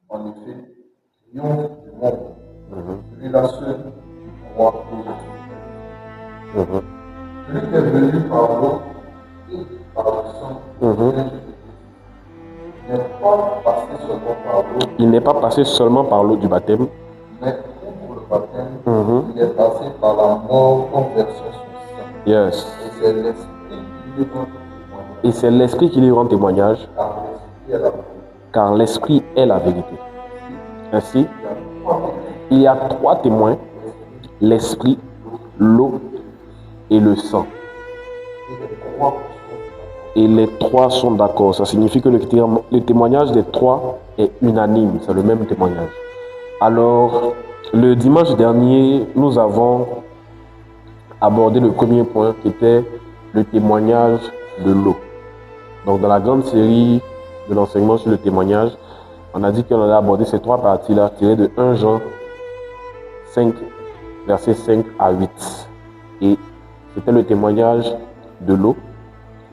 en effet, triomphe du monde. Celui-là seul qui pourra payer. Celui qui est venu par l'eau et par le sang, il n'est pas passé seulement par l'eau du baptême, mais pour le baptême, il est passé par la mort en versant son sang. Yes. Et c'est l'esprit qui lui rend témoignage. Et c'est l'esprit qui lui rend témoignage, car l'esprit est la vérité. Ainsi, il y a trois témoins, l'esprit, l'eau et le sang. Et les trois sont d'accord. Ça signifie que le témoignage des trois est unanime. C'est le même témoignage. Alors, le dimanche dernier, nous avons abordé le premier point qui était le témoignage de l'eau. Donc, dans la grande série de l'enseignement sur le témoignage, on a dit qu'on allait aborder ces trois parties-là, tirées de 1 Jean 5, versets 5 à 8. Et c'était le témoignage de l'eau,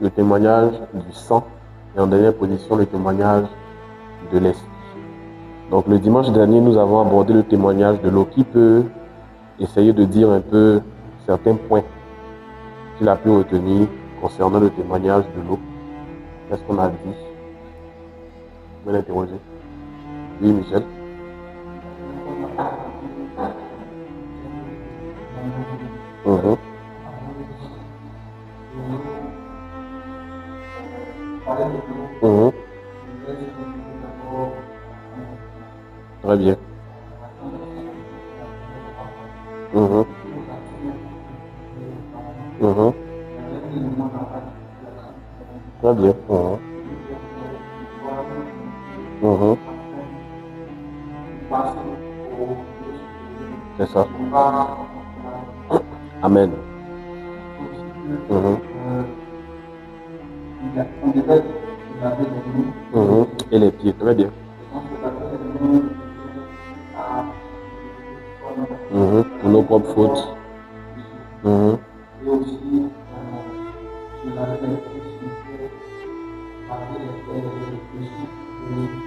le témoignage du sang et en dernière position, le témoignage de l'esprit. Donc, le dimanche dernier, nous avons abordé le témoignage de l'eau. Qui peut essayer de dire un peu certains points qu'il a pu retenir concernant le témoignage de l'eau? Qu'est-ce qu'on a dit? Vous pouvez l'interroger. Oui, Michel. Très bien. Très bien. C'est ça. Amen. Et les pieds, très bien. Pour nos propres fautes.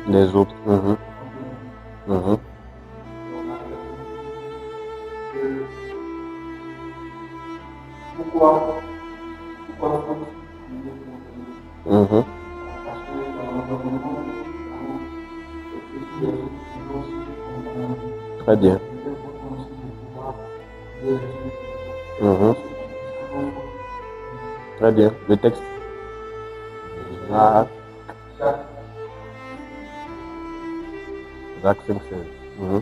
Les autres. Très bien. Très bien. Le texte. Jacques 5,16.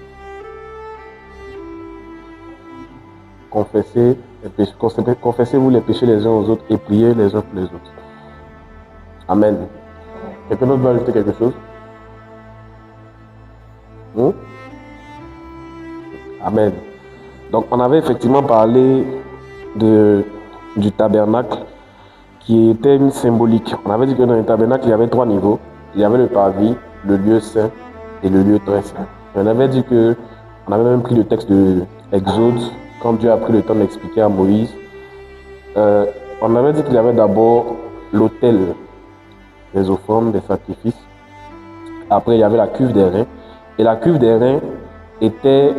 Confessez-vous les péchés les uns aux autres et priez les uns pour les autres. Amen. Quelqu'un d'autre veut ajouter quelque chose? Amen. Donc, on avait effectivement parlé du tabernacle qui était une symbolique. On avait dit que dans le tabernacle, il y avait 3 niveaux. Il y avait le parvis, le lieu saint et le lieu très saint. Et on avait dit que, on avait même pris le texte de Exode, quand Dieu a pris le temps d'expliquer à Moïse. On avait dit qu'il y avait d'abord l'autel, des offrandes, des sacrifices. Après, il y avait la cuve des reins. Et la cuve des reins était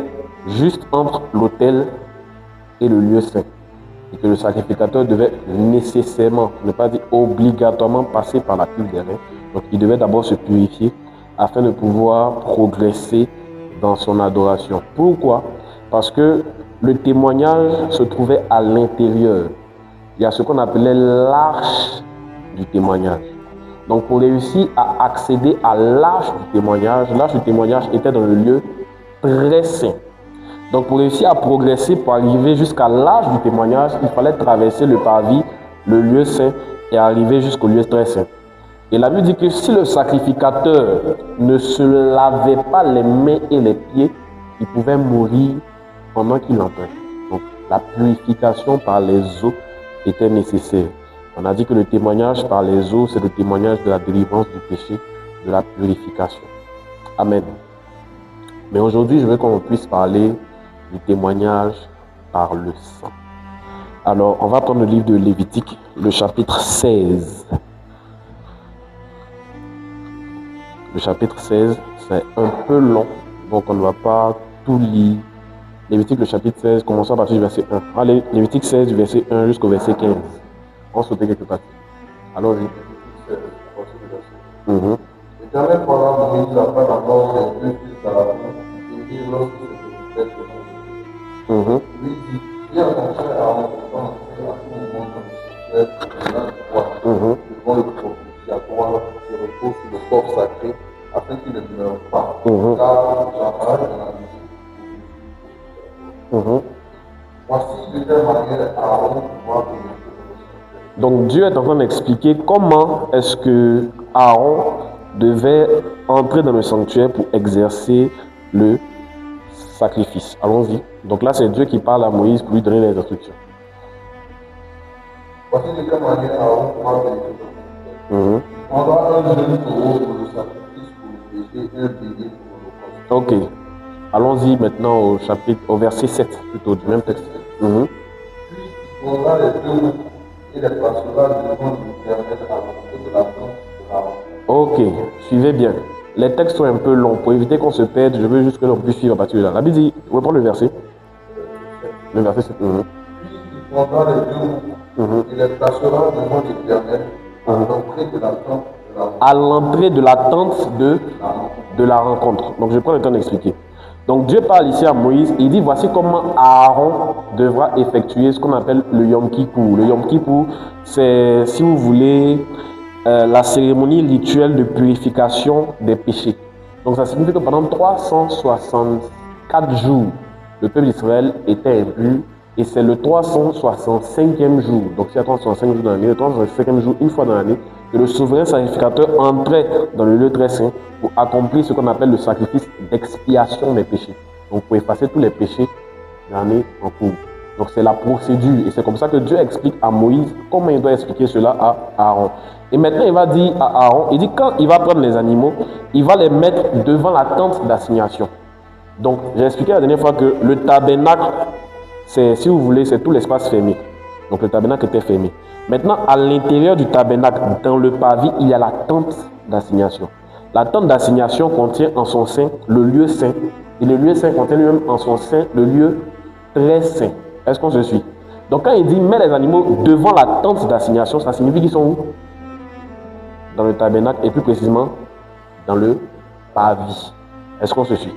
juste entre l'autel et le lieu saint. Et que le sacrificateur devait nécessairement, ne pas dire obligatoirement, passer par la cuve des reins. Donc, il devait d'abord se purifier afin de pouvoir progresser dans son adoration. Pourquoi? Parce que le témoignage se trouvait à l'intérieur. Il y a ce qu'on appelait l'arche du témoignage. Donc, pour réussir à accéder à l'arche du témoignage était dans le lieu très saint. Donc, pour réussir à progresser, pour arriver jusqu'à l'arche du témoignage, il fallait traverser le parvis, le lieu saint, et arriver jusqu'au lieu très saint. Et la Bible dit que si le sacrificateur ne se lavait pas les mains et les pieds, il pouvait mourir pendant qu'il entrait. Donc, la purification par les eaux était nécessaire. On a dit que le témoignage par les eaux, c'est le témoignage de la délivrance du péché, de la purification. Amen. Mais aujourd'hui, je veux qu'on puisse parler du témoignage par le sang. Alors, on va prendre le livre de Lévitique, le chapitre 16. le chapitre 16, c'est un peu long, donc on ne va pas tout lire. Lévitique, le chapitre 16, commençons à partir du verset 1. Allez, Lévitique 16, du verset 1 jusqu'au verset 15. On saute quelque parties. Allons-y. L'Éternel parla à Moïse après la mort des deux fils d'Aaron, et dit lorsque se faisait le monde. Lui dit, dis à ton frère Aaron de s'entrer à tout moment dans le sanctuaire de l'un de toi, devant le propitiatoire qui repose sur le corps sacré, afin qu'il ne meure pas, car j'apparais dans la vie. Voici de quelle manière Aaron pourra pénétrer le sanctuaire. Donc Dieu est en train d'expliquer comment est-ce que Aaron devait entrer dans le sanctuaire pour exercer le sacrifice. Allons-y. Donc là, c'est Dieu qui parle à Moïse pour lui donner les instructions. Voici de quelle manière Aaron pourra pénétrer le sanctuaire. Il prendra un jeune taureau pour le sacrifice pour le péché et un bélier pour l'holocauste. Ok. Allons-y maintenant au verset 7 plutôt du même texte. Puis il prendra les deux roues et les placera devant l'Éternel à l'entrée de la tente de Aaron. Ok, suivez bien. Les textes sont un peu longs. Pour éviter qu'on se perde, je veux juste que l'on puisse suivre à partir de là. La Bible dit, reprends le verset. Le verset 7. Puis il prendra les deux roues et les placera devant l'Éternel à l'entrée de la tente de Aaron. À l'entrée de la tente de la rencontre. Donc je prends le temps d'expliquer. Donc Dieu parle ici à Moïse, il dit voici comment Aaron devra effectuer ce qu'on appelle le Yom Kippour. Le Yom Kippour, c'est, si vous voulez, la cérémonie rituelle de purification des péchés. Donc ça signifie que pendant 364 jours, le peuple d'Israël était impur et c'est le 365e jour, donc il y a 365 jours dans l'année, le 365e jour, une fois dans l'année, que le souverain sacrificateur entrait dans le lieu très saint pour accomplir ce qu'on appelle le sacrifice d'expiation des péchés. Donc pour effacer tous les péchés de l'année en cours. Donc c'est la procédure et c'est comme ça que Dieu explique à Moïse comment il doit expliquer cela à Aaron. Et maintenant il va dire à Aaron, il dit quand il va prendre les animaux, il va les mettre devant la tente d'assignation. Donc j'ai expliqué la dernière fois que le tabernacle, c'est, si vous voulez, c'est tout l'espace fermé. Donc le tabernacle était fermé. Maintenant, à l'intérieur du tabernacle, dans le parvis, il y a la tente d'assignation. La tente d'assignation contient en son sein le lieu saint. Et le lieu saint contient lui-même en son sein le lieu très saint. Est-ce qu'on se suit? Donc quand il dit mets les animaux devant la tente d'assignation, ça signifie qu'ils sont où? Dans le tabernacle et plus précisément dans le parvis. Est-ce qu'on se suit?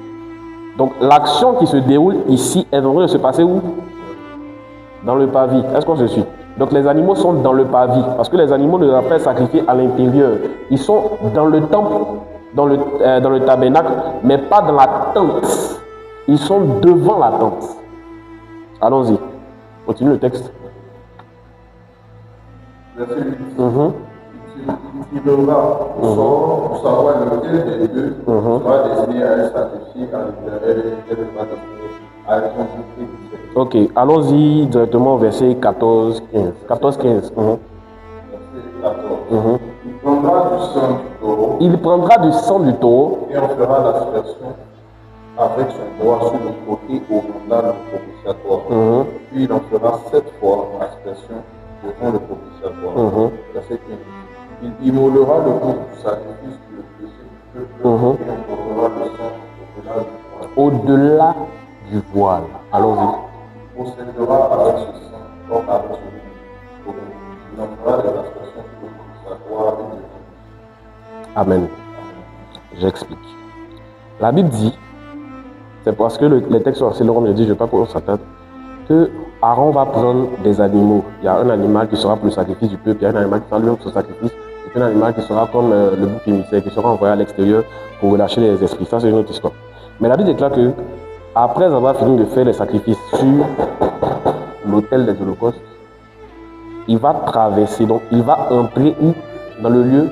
Donc l'action qui se déroule ici est en train de se passer où? Dans le parvis. Est-ce qu'on se suit? Donc les animaux sont dans le parvis parce que les animaux ne doivent pas sacrifier à l'intérieur. Ils sont dans le temple, dans le tabernacle, mais pas dans la tente. Ils sont devant la tente. Allons-y. Continue le texte. Verset 8. Il tirera au sort pour savoir lequel des deux sera destiné à être sacrifié à l'Éternel et lequel sera destiné à être consacré du ciel. Ok, allons-y directement au verset 14-15. 14-15. Verset 14. Il Il prendra du sang du taureau et on fera l'aspersion avec son doigt sur le côté oriental du propitiatoire. Puis il en fera 7 fois aspersion devant le propitiatoire. Verset 15. Il immolera le bout du sacrifice pour le péché du peuple et on portera le sang au-delà du voile. au-delà du voile. Allons-y. Il procédera avec ce sang comme avec celui du taureau. Il en fera des aspersions sur le propitiatoire et le Amen. J'explique. La Bible dit, c'est parce que les textes sont assez longs, mais je dis, je ne vais pas qu'on s'attarde, que Aaron va prendre des animaux. Il y a un animal qui sera pour le sacrifice du peuple, il y a un animal qui sera lui-même pour le sacrifice, et un animal qui sera comme le bouc émissaire, qui sera envoyé à l'extérieur pour relâcher les esprits. Ça, c'est une autre histoire. Mais la Bible déclare que, après avoir fini de faire les sacrifices sur l'autel des holocaustes, il va traverser, donc il va entrer où? Dans le lieu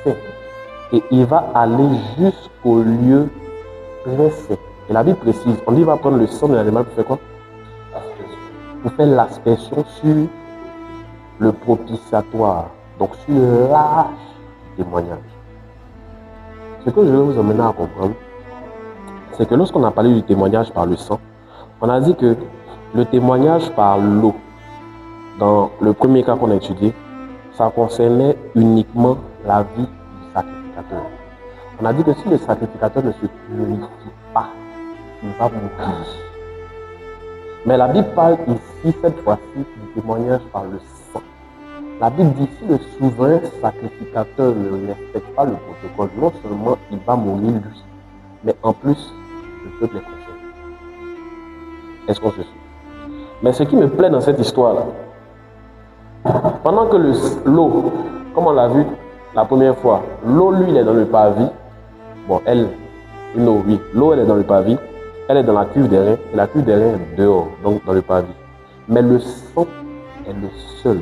saint. Et il va aller jusqu'au lieu très saint. Et la Bible précise, on dit qu'il va prendre le sang de l'animal pour faire quoi? Pour faire l'aspersion sur le propitiatoire, donc sur l'arche du témoignage. Ce que je vais vous amener à comprendre, c'est que lorsqu'on a parlé du témoignage par le sang, on a dit que le témoignage par l'eau, dans le premier cas qu'on a étudié, ça concernait uniquement la vie du sacrificateur. On a dit que si le sacrificateur ne se purifie pas, il va mourir. Mais la Bible parle ici, cette fois-ci, du témoignage par le sang. La Bible dit, si le souverain sacrificateur ne respecte pas le protocole, non seulement il va mourir lui, mais en plus, le peuple est concerné. Est-ce qu'on se suit? Mais ce qui me plaît dans cette histoire-là, pendant que l'eau, comme on l'a vu la première fois, l'eau, lui, il est dans le parvis. Bon, l'eau, elle est dans le parvis, elle est dans la cuve des reins, et la cuve des reins est dehors, donc dans le parvis. Mais le sang est le seul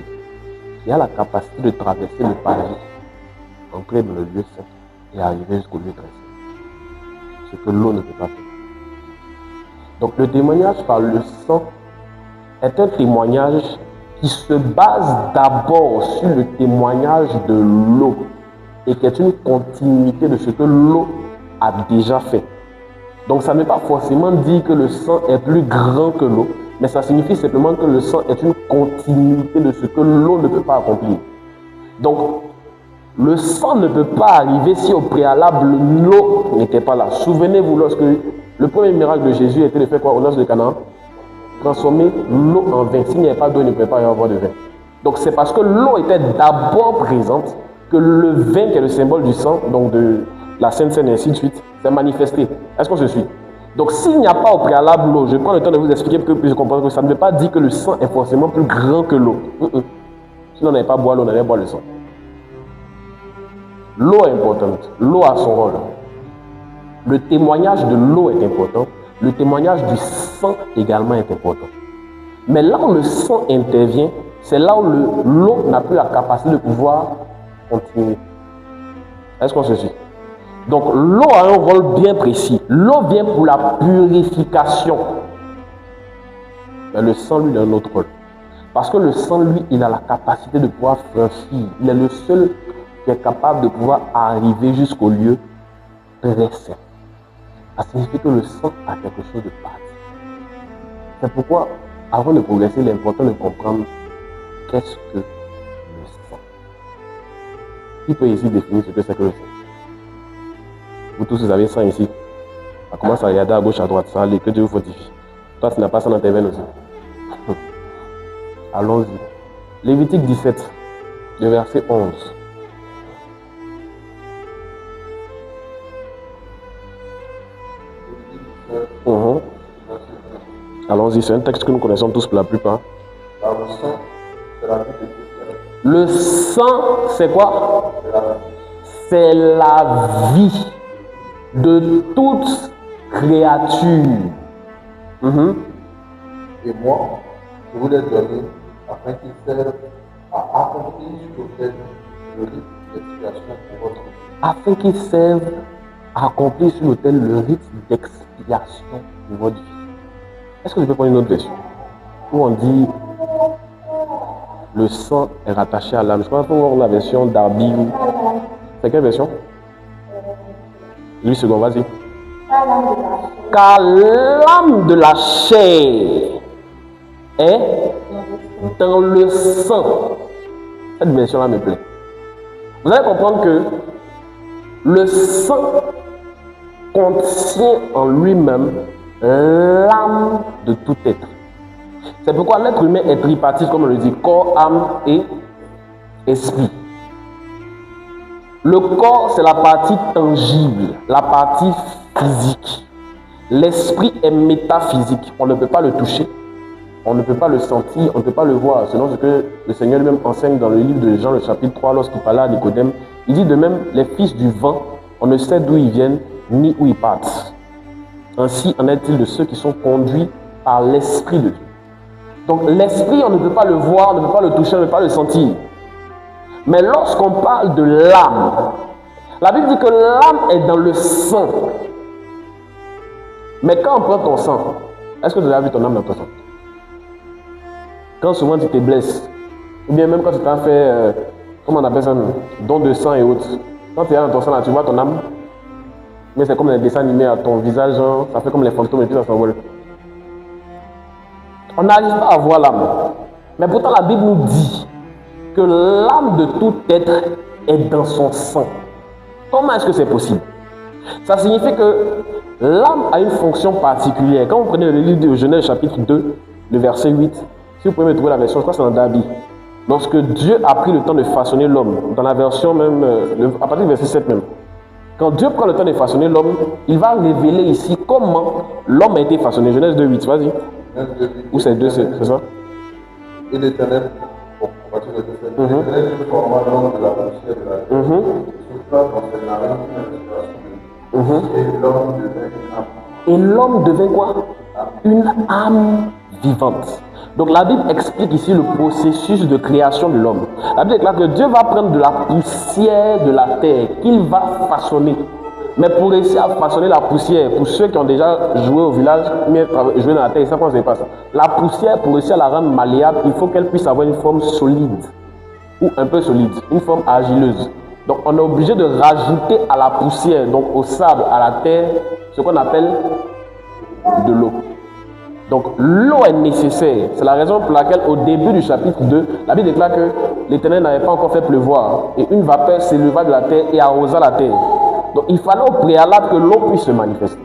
qui a la capacité de traverser le parvis, entrer dans le lieu saint et arriver jusqu'au lieu très saint. Ce que l'eau ne peut pas faire. Donc le témoignage par le sang est un témoignage qui se base d'abord sur le témoignage de l'eau et qui est une continuité de ce que l'eau a déjà fait. Donc ça ne veut pas forcément dire que le sang est plus grand que l'eau, mais ça signifie simplement que le sang est une continuité de ce que l'eau ne peut pas accomplir. Donc le sang ne peut pas arriver si au préalable l'eau n'était pas là. Souvenez-vous, lorsque le premier miracle de Jésus était de faire quoi au Nord de Canaan? Transformer l'eau en vin. S'il n'y avait pas d'eau, il ne pouvait pas y avoir de vin. Donc c'est parce que l'eau était d'abord présente que le vin, qui est le symbole du sang, donc de la Sainte Seine et ainsi de suite, s'est manifesté. Est-ce qu'on se suit? Donc s'il n'y a pas au préalable l'eau, je prends le temps de vous expliquer pour que vous puissiez comprendre que ça ne veut pas dire que le sang est forcément plus grand que l'eau. Sinon on n'allait pas boire l'eau, on allait boire le sang. L'eau est importante, l'eau a son rôle. Le témoignage de l'eau est important, le témoignage du sang également est important. Mais là où le sang intervient, c'est là où l'eau n'a plus la capacité de pouvoir continuer. Est-ce qu'on se suit? Donc l'eau a un rôle bien précis. L'eau vient pour la purification. Mais le sang, lui, il a un autre rôle. Parce que le sang, lui, il a la capacité de pouvoir franchir. Il est le seul qui est capable de pouvoir arriver jusqu'au lieu très saint. Ça signifie que le sang a quelque chose de particulier. C'est pourquoi, avant de progresser, il est important de comprendre qu'est-ce que le sang. Qui peut ici définir ce que c'est que le sang? Vous tous, vous avez sang ici. On commence à regarder à gauche, à droite. Ça allait, que Dieu vous fortifie. Toi, tu n'as pas ça dans tes veines aussi. Allons-y. Lévitique 17, le verset 11. Allons-y, c'est un texte que nous connaissons tous pour la plupart. Le sang, c'est quoi? C'est la vie de toute créature. Et moi, je vous l'ai donné afin qu'il serve à accomplir sur l'autel le rite d'expiation pour votre vie. Afin qu'il serve à accomplir sur l'autel le rite d'expiation pour votre vie. Est-ce que je peux prendre une autre version où on dit le sang est rattaché à l'âme? Je crois qu'il faut voir la version d'Arby. C'est quelle version? 8 secondes, vas-y. Car l'âme de la chair est dans le sang. Cette version-là me plaît. Vous allez comprendre que le sang contient en lui-même l'âme de tout être. C'est pourquoi l'être humain est tripartite, comme on le dit, corps, âme et esprit. Le corps, c'est la partie tangible, la partie physique. L'esprit est métaphysique. On ne peut pas le toucher, on ne peut pas le sentir, on ne peut pas le voir. Selon ce que le Seigneur lui-même enseigne dans le livre de Jean, le chapitre 3, lorsqu'il parlait à Nicodème, il dit de même, les fils du vent, on ne sait d'où ils viennent, ni où ils partent. Ainsi en est-il de ceux qui sont conduits par l'Esprit de Dieu. Donc l'Esprit, on ne peut pas le voir, on ne peut pas le toucher, on ne peut pas le sentir. Mais lorsqu'on parle de l'âme, la Bible dit que l'âme est dans le sang. Mais quand on prend ton sang, est-ce que tu as vu ton âme dans ton sang? Quand souvent tu te blesses, ou bien même quand tu t'as fait, comment on appelle ça, don de sang et autres, quand tu es dans ton sang là, tu vois ton âme, mais c'est comme les dessins animés à ton visage, genre, ça fait comme les fantômes et puis ça s'envole. On n'arrive pas à voir l'âme. Mais pourtant la Bible nous dit que l'âme de tout être est dans son sang. Comment est-ce que c'est possible? Ça signifie que l'âme a une fonction particulière. Quand vous prenez le livre de Genèse chapitre 2, le verset 8, si vous pouvez me trouver la version, je crois que c'est dans Dabi. Lorsque Dieu a pris le temps de façonner l'homme, dans la version même, à partir du verset 7 même, quand Dieu prend le temps de façonner l'homme, il va révéler ici comment l'homme a été façonné. Genèse 2, 8, vas-y. Ou c'est 2, c'est ça? Et l'Éternel, bon, on va dire le verset, l'Éternel forma l'homme de la poussière de la terre, souffla dans ses narines une respiration de vie, et l'homme devint une âme. Et l'homme devint quoi? Une âme vivante. Donc la Bible explique ici le processus de création de l'homme. La Bible déclare que Dieu va prendre de la poussière de la terre qu'il va façonner. Mais pour réussir à façonner la poussière, pour ceux qui ont déjà joué au village, joué dans la terre, ils savent comment c'est pas ça. La poussière, pour réussir à la rendre malléable, il faut qu'elle puisse avoir une forme solide ou un peu solide, une forme argileuse. Donc on est obligé de rajouter à la poussière, donc au sable, à la terre, ce qu'on appelle de l'eau. Donc l'eau est nécessaire. C'est la raison pour laquelle au début du chapitre 2, la Bible déclare que l'Éternel n'avait pas encore fait pleuvoir. Et une vapeur s'éleva de la terre et arrosa la terre. Donc il fallait au préalable que l'eau puisse se manifester.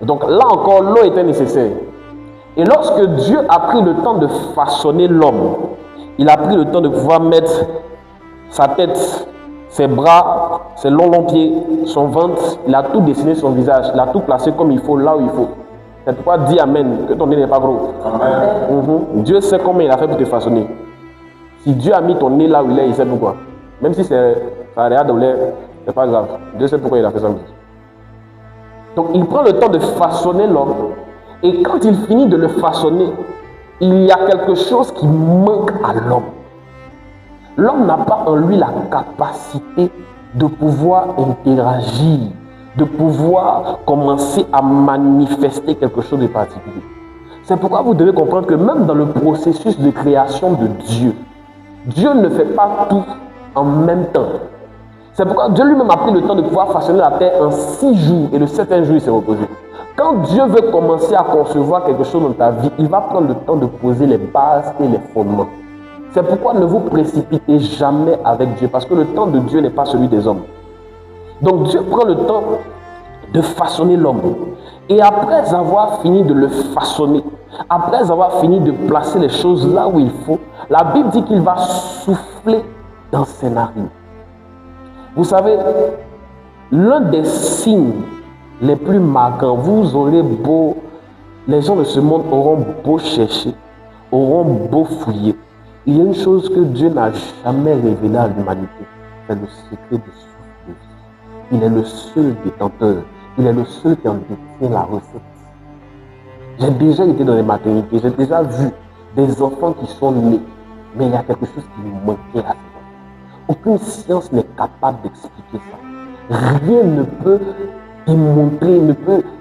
Donc là encore, l'eau était nécessaire. Et lorsque Dieu a pris le temps de façonner l'homme, il a pris le temps de pouvoir mettre sa tête, ses bras, ses longs pieds, son ventre, il a tout dessiné son visage, il a tout placé comme il faut, là où il faut. C'est pourquoi dis Amen, que ton nez n'est pas gros. Amen. Dieu sait comment il a fait pour te façonner. Si Dieu a mis ton nez là où il est, il sait pourquoi. Même si ça a l'air de l'air, c'est pas grave. Dieu sait pourquoi il a fait ça. Donc il prend le temps de façonner l'homme. Et quand il finit de le façonner, il y a quelque chose qui manque à l'homme. L'homme n'a pas en lui la capacité de pouvoir interagir, de pouvoir commencer à manifester quelque chose de particulier. C'est pourquoi vous devez comprendre que même dans le processus de création de Dieu, Dieu ne fait pas tout en même temps. C'est pourquoi Dieu lui-même a pris le temps de pouvoir façonner la terre en 6 jours et le 7e jour il s'est reposé. Quand Dieu veut commencer à concevoir quelque chose dans ta vie, il va prendre le temps de poser les bases et les fondements. C'est pourquoi ne vous précipitez jamais avec Dieu, parce que le temps de Dieu n'est pas celui des hommes. Donc Dieu prend le temps de façonner l'homme. Et après avoir fini de le façonner, après avoir fini de placer les choses là où il faut, la Bible dit qu'il va souffler dans ses narines. Vous savez, l'un des signes les plus marquants, vous aurez beau, les gens de ce monde auront beau chercher, auront beau fouiller. Il y a une chose que Dieu n'a jamais révélée à l'humanité, c'est le secret du souffle de vie. Il est le seul détenteur, il est le seul qui en détient la recette. J'ai déjà été dans les maternités, j'ai déjà vu des enfants qui sont nés, mais il y a quelque chose qui nous manquait à ces enfants. Aucune science n'est capable d'expliquer ça. Rien ne peut démontrer,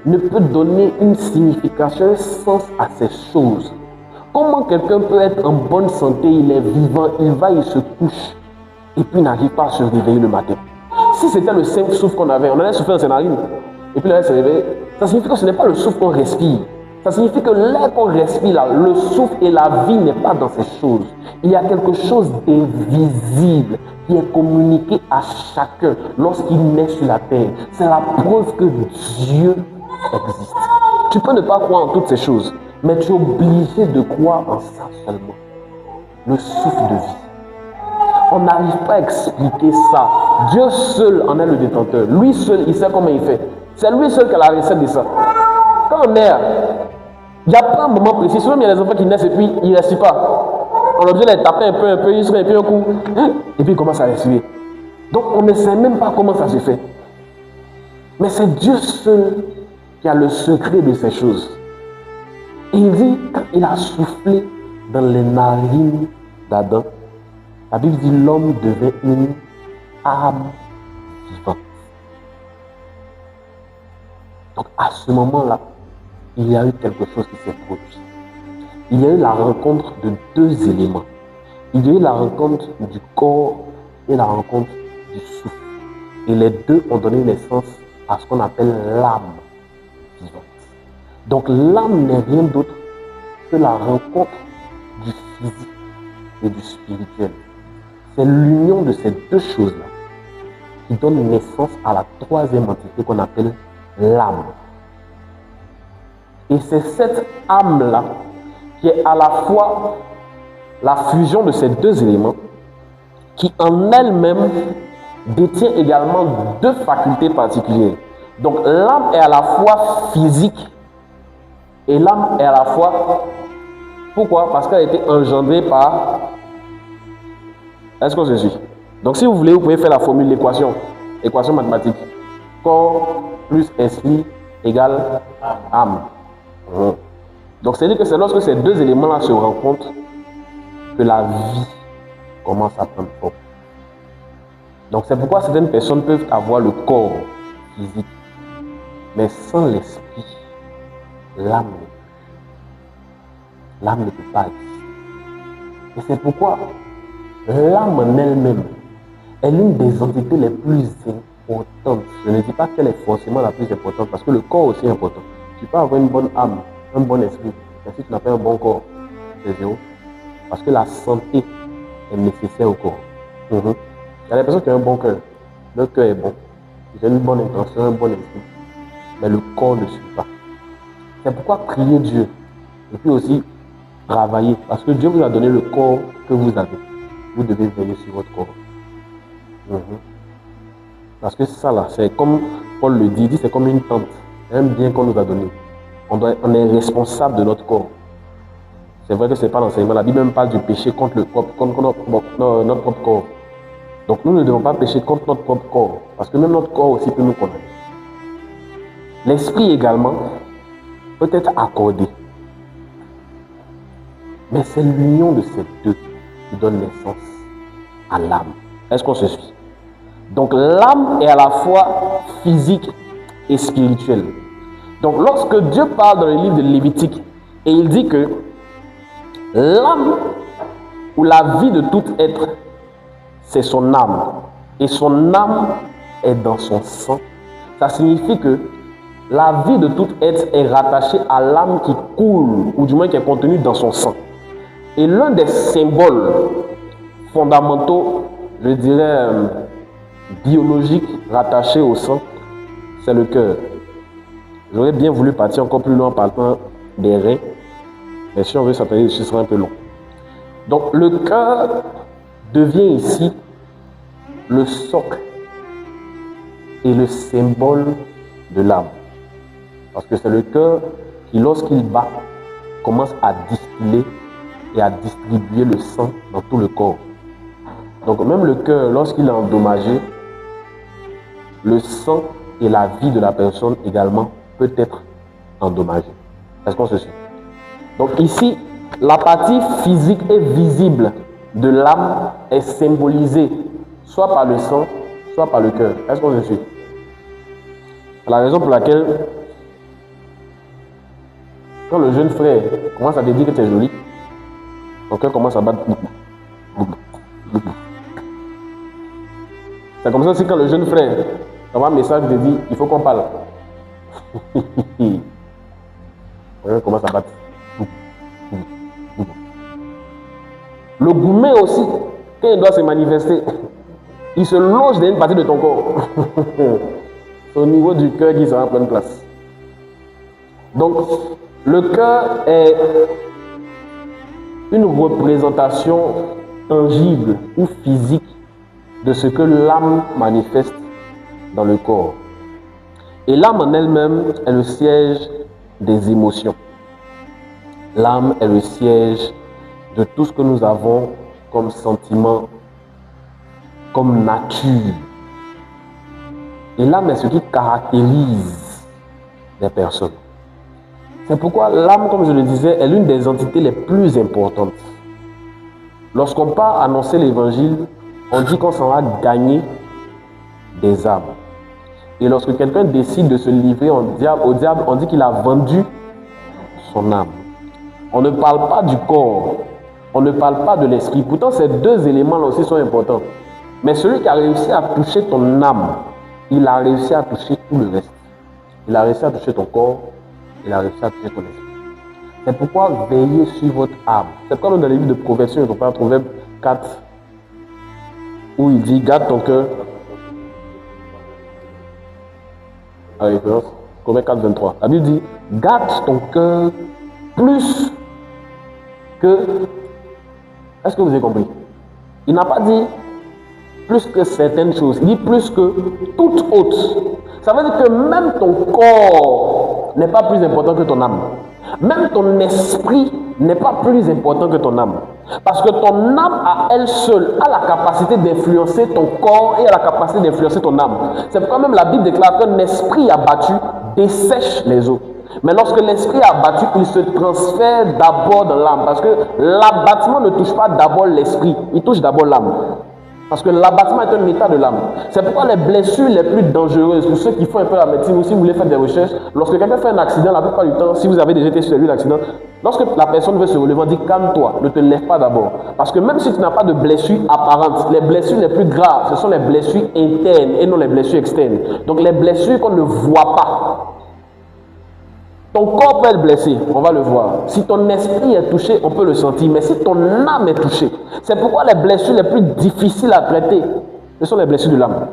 ne peut donner une signification, un sens à ces choses. Comment quelqu'un peut être en bonne santé, il est vivant, il va, il se couche, et puis n'arrive pas à se réveiller le matin. Si c'était le simple souffle qu'on avait, on allait souffler dans ses narines, et puis il allait se réveiller. Ça signifie que ce n'est pas le souffle qu'on respire. Ça signifie que l'air qu'on respire là, le souffle et la vie n'est pas dans ces choses. Il y a quelque chose d'invisible qui est communiqué à chacun lorsqu'il naît sur la terre. C'est la preuve que Dieu existe. Tu peux ne pas croire en toutes ces choses, mais tu es obligé de croire en ça seulement. Le souffle de vie. On n'arrive pas à expliquer ça. Dieu seul en est le détenteur. Lui seul, il sait comment il fait. C'est lui seul qui a la recette de ça. Quand on naît, il n'y a pas un moment précis. Souvent, il y a des enfants qui naissent et puis ils ne respirent pas. On est obligé de les taper un peu, ils se et puis un coup. Et puis ils commencent à respirer. Donc on ne sait même pas comment ça se fait. Mais c'est Dieu seul qui a le secret de ces choses. Et il dit, quand il a soufflé dans les narines d'Adam, la Bible dit l'homme devait une âme vivante. Donc à ce moment-là, il y a eu quelque chose qui s'est produit. Il y a eu la rencontre de 2 éléments. Il y a eu la rencontre du corps et la rencontre du souffle. Et les deux ont donné naissance à ce qu'on appelle l'âme vivante. Donc l'âme n'est rien d'autre que la rencontre du physique et du spirituel. C'est l'union de ces 2 choses-là qui donne naissance à la troisième entité qu'on appelle l'âme. Et c'est cette âme-là qui est à la fois la fusion de ces deux éléments qui en elle-même détient également deux facultés particulières. Donc l'âme est à la fois physique et l'âme est à la fois... Pourquoi? Parce qu'elle a été engendrée par... Est-ce que je suis? Donc si vous voulez, vous pouvez faire la formule de l'équation mathématique. Corps plus esprit égale âme. Donc c'est-à-dire que c'est lorsque ces deux éléments-là se rencontrent que la vie commence à prendre forme. Donc c'est pourquoi certaines personnes peuvent avoir le corps physique, mais sans l'esprit, l'âme ne peut pas exister. Et c'est pourquoi l'âme en elle-même est l'une des entités les plus importantes. Je ne dis pas qu'elle est forcément la plus importante, parce que le corps aussi est important. Tu peux avoir une bonne âme, un bon esprit, mais si tu n'as pas un bon corps, c'est zéro. Parce que la santé est nécessaire au corps. Il y a des personnes qui ont un bon cœur. Leur cœur est bon. Ils ont une bonne intention, un bon esprit. Mais le corps ne suit pas. C'est pourquoi prier Dieu. Et puis aussi travailler. Parce que Dieu vous a donné le corps que vous avez. Vous devez veiller sur votre corps. Parce que ça là, c'est comme Paul le dit, c'est comme une tente. C'est un bien qu'on nous a donné. On est responsable de notre corps. C'est vrai que ce n'est pas l'enseignement. La Bible même parle du péché contre notre propre corps. Donc nous ne devons pas pécher contre notre propre corps. Parce que même notre corps aussi peut nous condamner. L'esprit également peut être accordé. Mais c'est l'union de ces deux qui donne naissance à l'âme. Est-ce qu'on se suit? Donc l'âme est à la fois physique et spirituelle. Donc lorsque Dieu parle dans le livre de Lévitique et il dit que l'âme ou la vie de tout être, c'est son âme. Et son âme est dans son sang. Ça signifie que la vie de tout être est rattachée à l'âme qui coule, ou du moins qui est contenue dans son sang. Et l'un des symboles fondamentaux, je dirais biologiques, rattachés au sang, c'est le cœur. J'aurais bien voulu partir encore plus loin en parlant des reins, mais si on veut s'attarder dessus, ce sera un peu long. Donc le cœur devient ici le socle et le symbole de l'âme. Parce que c'est le cœur qui, lorsqu'il bat, commence à distiller et à distribuer le sang dans tout le corps. Donc même le cœur, lorsqu'il est endommagé, le sang et la vie de la personne également peut être endommagé. Est-ce qu'on se suit? Donc ici, la partie physique et visible de l'âme est symbolisée soit par le sang, soit par le cœur. Est-ce qu'on se suit? La raison pour laquelle, quand le jeune frère commence à te dire que tu es joli, ton cœur commence à battre. C'est comme ça aussi quand le jeune frère t'envoie un message te dit il faut qu'on parle. Ton cœur commence à battre. Le gourmet aussi, quand il doit se manifester, il se loge dans une partie de ton corps. C'est au niveau du cœur qui sera en pleine place. Donc, le cœur est une représentation tangible ou physique de ce que l'âme manifeste dans le corps. Et l'âme en elle-même est le siège des émotions. L'âme est le siège de tout ce que nous avons comme sentiment, comme nature. Et l'âme est ce qui caractérise les personnes. C'est pourquoi l'âme, comme je le disais, est l'une des entités les plus importantes. Lorsqu'on part annoncer l'évangile, on dit qu'on s'en va gagner des âmes. Et lorsque quelqu'un décide de se livrer au diable, on dit qu'il a vendu son âme. On ne parle pas du corps, on ne parle pas de l'esprit. Pourtant, ces deux éléments-là aussi sont importants. Mais celui qui a réussi à toucher ton âme, il a réussi à toucher tout le reste. Il a réussi à toucher ton corps, il a réussi à toucher ton esprit. C'est pourquoi veillez sur votre âme. C'est pourquoi dans le livre de Proverbes, Proverbe 4, où il dit, garde ton cœur à la référence, Corinthiens 4, 23. La Bible dit, garde ton cœur plus que... Est-ce que vous avez compris? Il n'a pas dit plus que certaines choses, il dit plus que toute autre. Ça veut dire que même ton corps n'est pas plus important que ton âme. Même ton esprit n'est pas plus important que ton âme. Parce que ton âme à elle seule a la capacité d'influencer ton corps et a la capacité d'influencer ton âme. C'est pourquoi même la Bible déclare qu'un esprit abattu dessèche les eaux. Mais lorsque l'esprit est abattu, il se transfère d'abord dans l'âme. Parce que l'abattement ne touche pas d'abord l'esprit, il touche d'abord l'âme. Parce que l'abattement est un état de l'âme. C'est pourquoi les blessures les plus dangereuses, pour ceux qui font un peu la médecine ou si vous voulez faire des recherches, lorsque quelqu'un fait un accident, la plupart du temps, si vous avez déjà été sur lui l'accident, lorsque la personne veut se relever, on dit calme-toi, ne te lève pas d'abord. Parce que même si tu n'as pas de blessures apparentes, les blessures les plus graves, ce sont les blessures internes et non les blessures externes. Donc les blessures qu'on ne voit pas. Ton corps peut être blessé, on va le voir. Si ton esprit est touché, on peut le sentir. Mais si ton âme est touchée, c'est pourquoi les blessures les plus difficiles à traiter, ce sont les blessures de l'âme.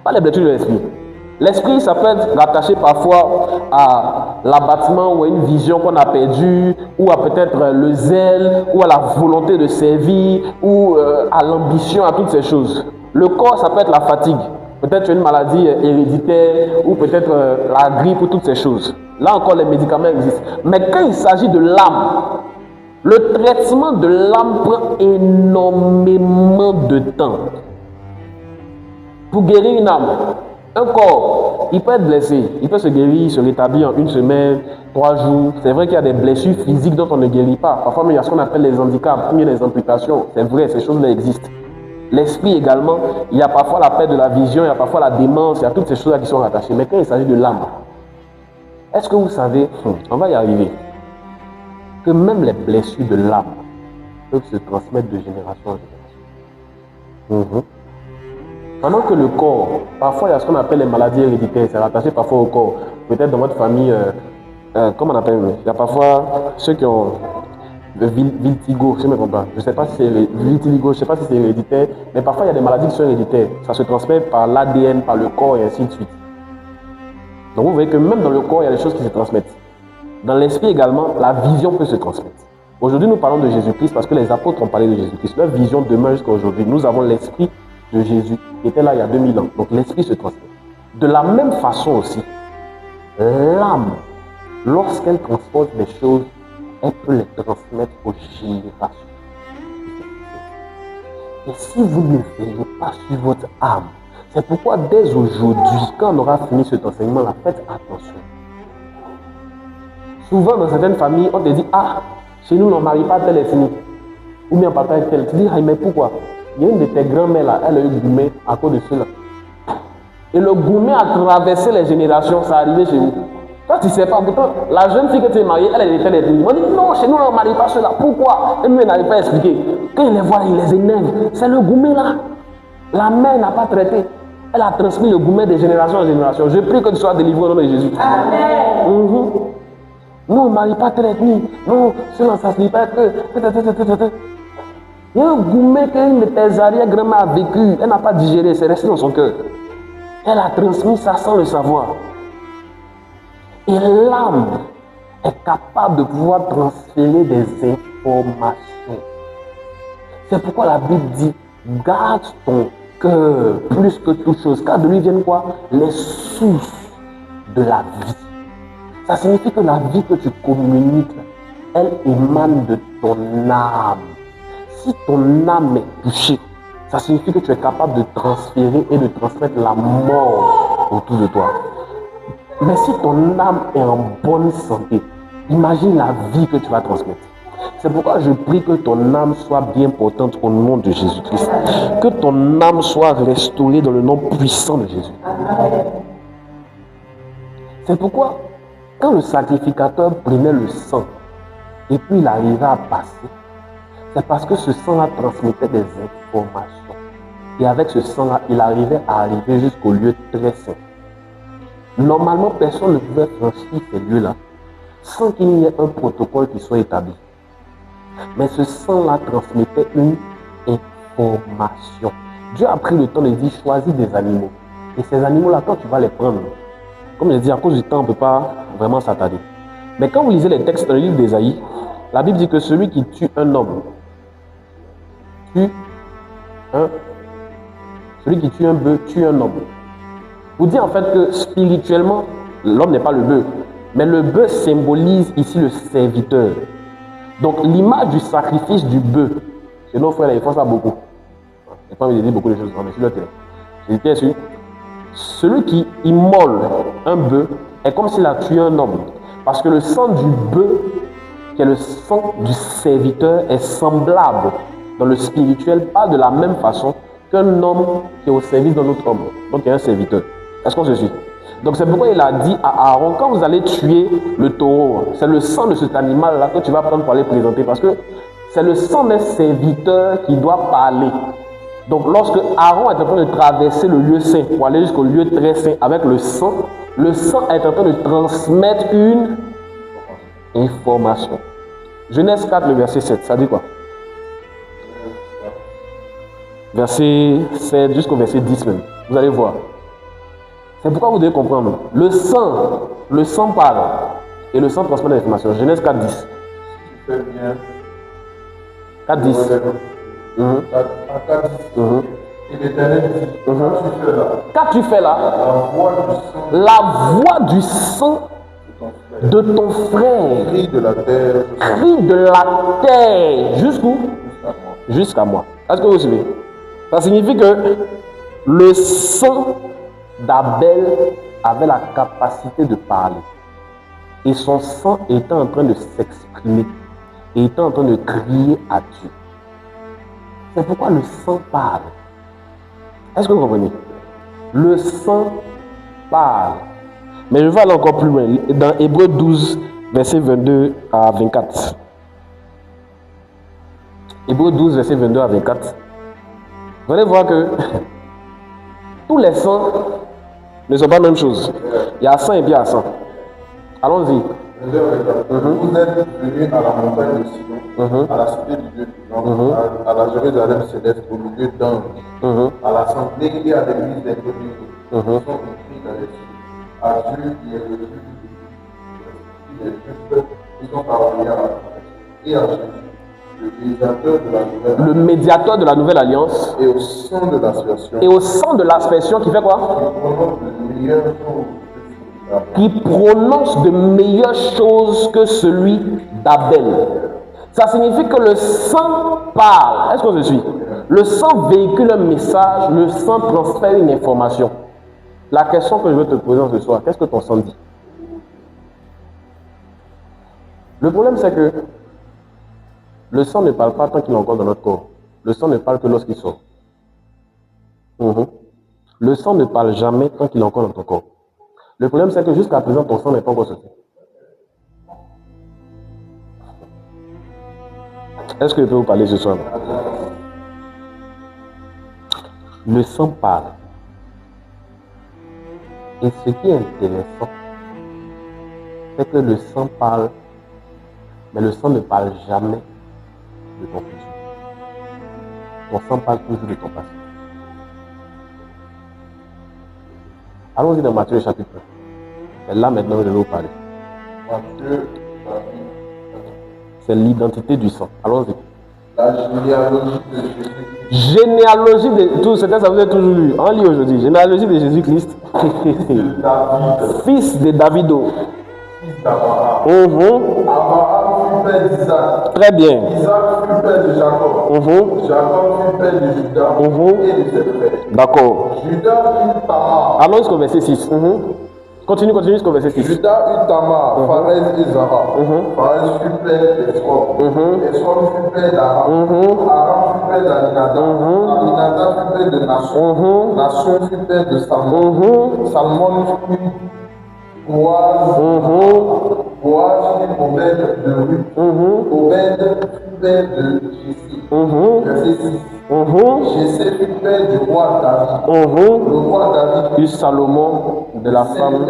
Pas les blessures de l'esprit. L'esprit, ça peut être rattaché parfois à l'abattement ou à une vision qu'on a perdue, ou à peut-être le zèle, ou à la volonté de servir, ou à l'ambition, à toutes ces choses. Le corps, ça peut être la fatigue. Peut-être une maladie héréditaire, ou peut-être la grippe, ou toutes ces choses. Là encore, les médicaments existent. Mais quand il s'agit de l'âme, le traitement de l'âme prend énormément de temps. Pour guérir une âme, un corps, il peut être blessé, il peut se guérir, se rétablir en 1 semaine, 3 jours. C'est vrai qu'il y a des blessures physiques dont on ne guérit pas. Parfois, il y a ce qu'on appelle les handicaps, il y a les amputations. C'est vrai, ces choses-là existent. L'esprit également, il y a parfois la perte de la vision, il y a parfois la démence, il y a toutes ces choses-là qui sont rattachées. Mais quand il s'agit de l'âme, est-ce que vous savez, on va y arriver, que même les blessures de l'âme peuvent se transmettre de génération en génération. Pendant que le corps, parfois il y a ce qu'on appelle les maladies héréditaires, c'est rattaché parfois au corps. Peut-être dans votre famille, comment on appelle, il y a parfois ceux qui ont le vitiligo, je ne me trompe pas. Je ne sais pas si c'est vitiligo, je ne sais pas si c'est héréditaire, mais parfois il y a des maladies qui sont héréditaires. Ça se transmet par l'ADN, par le corps et ainsi de suite. Donc vous voyez que même dans le corps, il y a des choses qui se transmettent. Dans l'esprit également, la vision peut se transmettre. Aujourd'hui, nous parlons de Jésus-Christ parce que les apôtres ont parlé de Jésus-Christ. Leur vision demeure jusqu'à aujourd'hui. Nous avons l'esprit de Jésus qui était là il y a 2000 ans. Donc l'esprit se transmet. De la même façon aussi, l'âme, lorsqu'elle transporte des choses, elle peut les transmettre aux générations. Et si vous ne veillez pas sur votre âme, c'est pourquoi dès aujourd'hui, quand on aura fini cet enseignement-là, faites attention. Souvent dans certaines familles, on te dit, ah, chez nous, on ne marie pas tel et fini. Ou bien papa est tel. Tu dis, ah, mais pourquoi? Il y a une de tes grand-mères là, elle a eu gourmet à cause de cela. Et le gourmet a traversé les générations, ça arrivé chez vous. Toi, tu ne sais pas, pourtant, la jeune fille que tu es mariée, elle est telle et fini. On dit, non, chez nous, on ne marie pas cela. Pourquoi? Et nous, elle n'arrive pas à expliquer. Quand il les voit, il les énerve. C'est le gourmet là. La mère n'a pas traité. Elle a transmis le gourmet de génération en génération. Je prie que tu sois délivré au nom de Jésus. Amen. Nous, on ne marie pas tel ethnie. Non, cela, ça ne se dit pas que... Il y a un gourmet qu'une de tes arrière-grand-mères a vécu. Elle n'a pas digéré, c'est resté dans son cœur. Elle a transmis ça sans le savoir. Et l'âme est capable de pouvoir transférer des informations. C'est pourquoi la Bible dit, garde ton cœur plus que toute chose. Car de lui viennent quoi? Les sources de la vie. Ça signifie que la vie que tu communiques, elle émane de ton âme. Si ton âme est touchée, ça signifie que tu es capable de transférer et de transmettre la mort autour de toi. Mais si ton âme est en bonne santé, imagine la vie que tu vas transmettre. C'est pourquoi je prie que ton âme soit bien portante au nom de Jésus-Christ. Que ton âme soit restaurée dans le nom puissant de Jésus. C'est pourquoi, quand le sacrificateur prenait le sang et puis il arrivait à passer, c'est parce que ce sang-là transmettait des informations. Et avec ce sang-là, il arrivait à arriver jusqu'au lieu très saint. Normalement, personne ne pouvait franchir ces lieux-là sans qu'il y ait un protocole qui soit établi. Mais ce sang-là transmettait une information. Dieu a pris le temps de dire, choisis des animaux. Et ces animaux-là, quand tu vas les prendre, Comme je l'ai dit, à cause du temps, on ne peut pas vraiment s'attarder. Mais quand vous lisez les textes dans le livre d'Ésaïe, la Bible dit que celui qui tue un homme, celui qui tue un bœuf, tue un homme. Vous dites en fait que spirituellement, l'homme n'est pas le bœuf, mais le bœuf symbolise ici le serviteur. Donc l'image du sacrifice du bœuf, chez nos frères, ils font ça beaucoup. Je n'ai pas envie de dire beaucoup de choses, mais sur le terrain. J'étais sûr. Celui qui immole un bœuf est comme s'il a tué un homme. Parce que le sang du bœuf, qui est le sang du serviteur, est semblable dans le spirituel, pas de la même façon qu'un homme qui est au service d'un autre homme. Donc il y a un serviteur. Est-ce qu'on se suit? Donc c'est pourquoi il a dit à Aaron, quand vous allez tuer le taureau, c'est le sang de cet animal-là que tu vas prendre pour aller présenter. Parce que c'est le sang d'un serviteur qui doit parler. Donc lorsque Aaron est en train de traverser le lieu saint pour aller jusqu'au lieu très saint avec le sang est en train de transmettre une information. Genèse 4, le verset 7, ça dit quoi? Verset 7 jusqu'au verset 10 même. Vous allez voir. C'est pourquoi vous devez comprendre. Le sang parle et le sang transmet l'information. Genèse 4, 10. Tu fais bien. 4, 10. Et l'Éternel dit, Qu'as-tu fait là? La voix du sang de ton frère. Crie de la terre. Crie de la terre. Jusqu'où? Jusqu'à moi. Est-ce que vous suivez? Ça signifie que le sang d'Abel avait la capacité de parler. Et son sang était en train de s'exprimer. Et était en train de crier à Dieu. C'est pourquoi le sang parle. Est-ce que vous comprenez? Le sang parle. Mais je vais aller encore plus loin. Dans Hébreux 12, verset 22 à 24. Hébreux 12, verset 22 à 24. Vous allez voir que tous les sangs ne sont pas la même chose. Il y a sang et puis il y a sang. Allons-y. Vous êtes venus à la montagne de Sion, à la cité du Dieu vivant, à la Jérusalem céleste, au milieu d'anges, à l'assemblée et à l'église des connus, qui sont écrits dans les cieux, à Dieu qui est le Dieu des justes, qui sont parvenus à la promesse, et à Jésus, le médiateur de la nouvelle alliance, et au sang de l'aspersion. Et au sang de l'aspersion qui fait quoi? Qui prononce de meilleures choses que celui d'Abel. Ça signifie que le sang parle. Est-ce qu'on se suit? Le sang véhicule un message, le sang transfère une information. La question que je veux te poser ce soir, qu'est-ce que ton sang dit? Le problème, c'est que le sang ne parle pas tant qu'il est encore dans notre corps. Le sang ne parle que lorsqu'il sort. Le sang ne parle jamais tant qu'il est encore dans ton corps. Le problème, c'est que jusqu'à présent, ton sang n'est pas encore sorti. Est-ce que je peux vous parler ce soir? Le sang parle. Et ce qui est intéressant, c'est que le sang parle, mais le sang ne parle jamais de ton futur. Ton sang parle toujours de ton passé. Allons-y dans Matthieu chapitre 1. C'est là maintenant que je vais vous parler. C'est l'identité du sang. Allons-y. La généalogie de Jésus. Généalogie de tout, c'était ça vous avez toujours lu. On lit aujourd'hui. Généalogie de Jésus-Christ. Fils de Davido. Fils d'Abraham. Abraham fut père d'Isaac. Très bien. Isaac fut père de Jacob. Jacob fut père de Judas et de ses frères. D'accord. Judas eut Tamar. Allons jusqu'au verset 6. Continue jusqu'au verset 6. Judas eut Tamar, Pharez et Zara. Pharez fut père d'Esrom. Esrom fut père d'Aram. Aram fut père d'Aminadab. Aminadab fut père de Nasson. Nasson fut père de Salmon. Salmon fut Boaz. Boaz fut Obed de Ruth. Obed fut père de Jessé. Verset 6. Jessé fut père du roi David. Le roi David eut Salomon de la femme.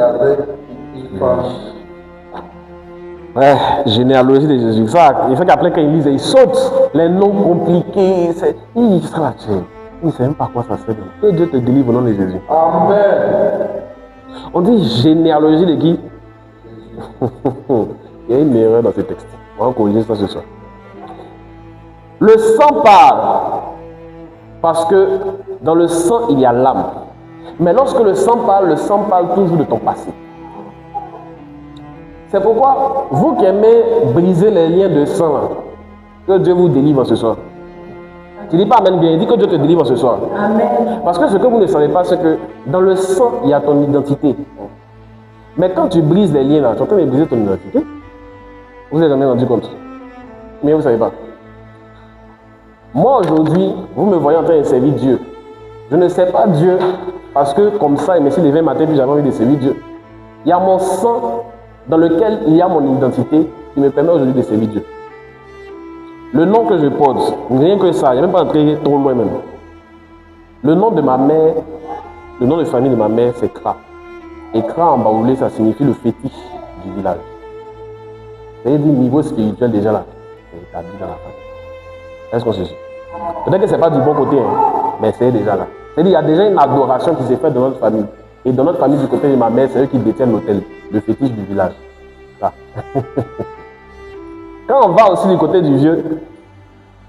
Ouais, généalogie de Jésus. Ça, il fait qu'après quand il lise, il saute les noms compliqués. Il sera là, il ne sait même pas quoi ça sert. Que Dieu te délivre au nom de Jésus. Amen. On dit généalogie de qui? Il y a une erreur dans ce texte. On va corriger ça ce soir. Le sang parle. Parce que dans le sang, il y a l'âme. Mais lorsque le sang parle toujours de ton passé. C'est pourquoi, vous qui aimez briser les liens de sang, que Dieu vous délivre ce soir. Tu dis pas amen bien, dis que Dieu te délivre ce soir. Amen. Parce que ce que vous ne savez pas, c'est que dans le sang, il y a ton identité. Mais quand tu brises les liens là, tu es en train de briser ton identité. Vous n'êtes jamais rendu compte. Mais vous ne savez pas. Moi aujourd'hui, vous me voyez en train de servir Dieu. Je ne sais pas Dieu parce que comme ça, il me suis levé matin puis j'avais envie de servir Dieu. Il y a mon sang dans lequel il y a mon identité qui me permet aujourd'hui de servir Dieu. Le nom que je porte, rien que ça, il n'y a même pas entré trop loin même. Le nom de ma mère, le nom de famille de ma mère, c'est Kra. Et Kra en baoulé, ça signifie le fétiche du village. C'est-à-dire niveau spirituel déjà là, c'est établi dans la famille. Est-ce qu'on se suit? Peut-être que ce n'est pas du bon côté, hein, mais c'est déjà là. C'est-à-dire qu'il y a déjà une adoration qui s'est faite dans notre famille. Et dans notre famille, du côté de ma mère, c'est eux qui détiennent l'hôtel, le fétiche du village. Ça. Quand on va aussi du côté du vieux,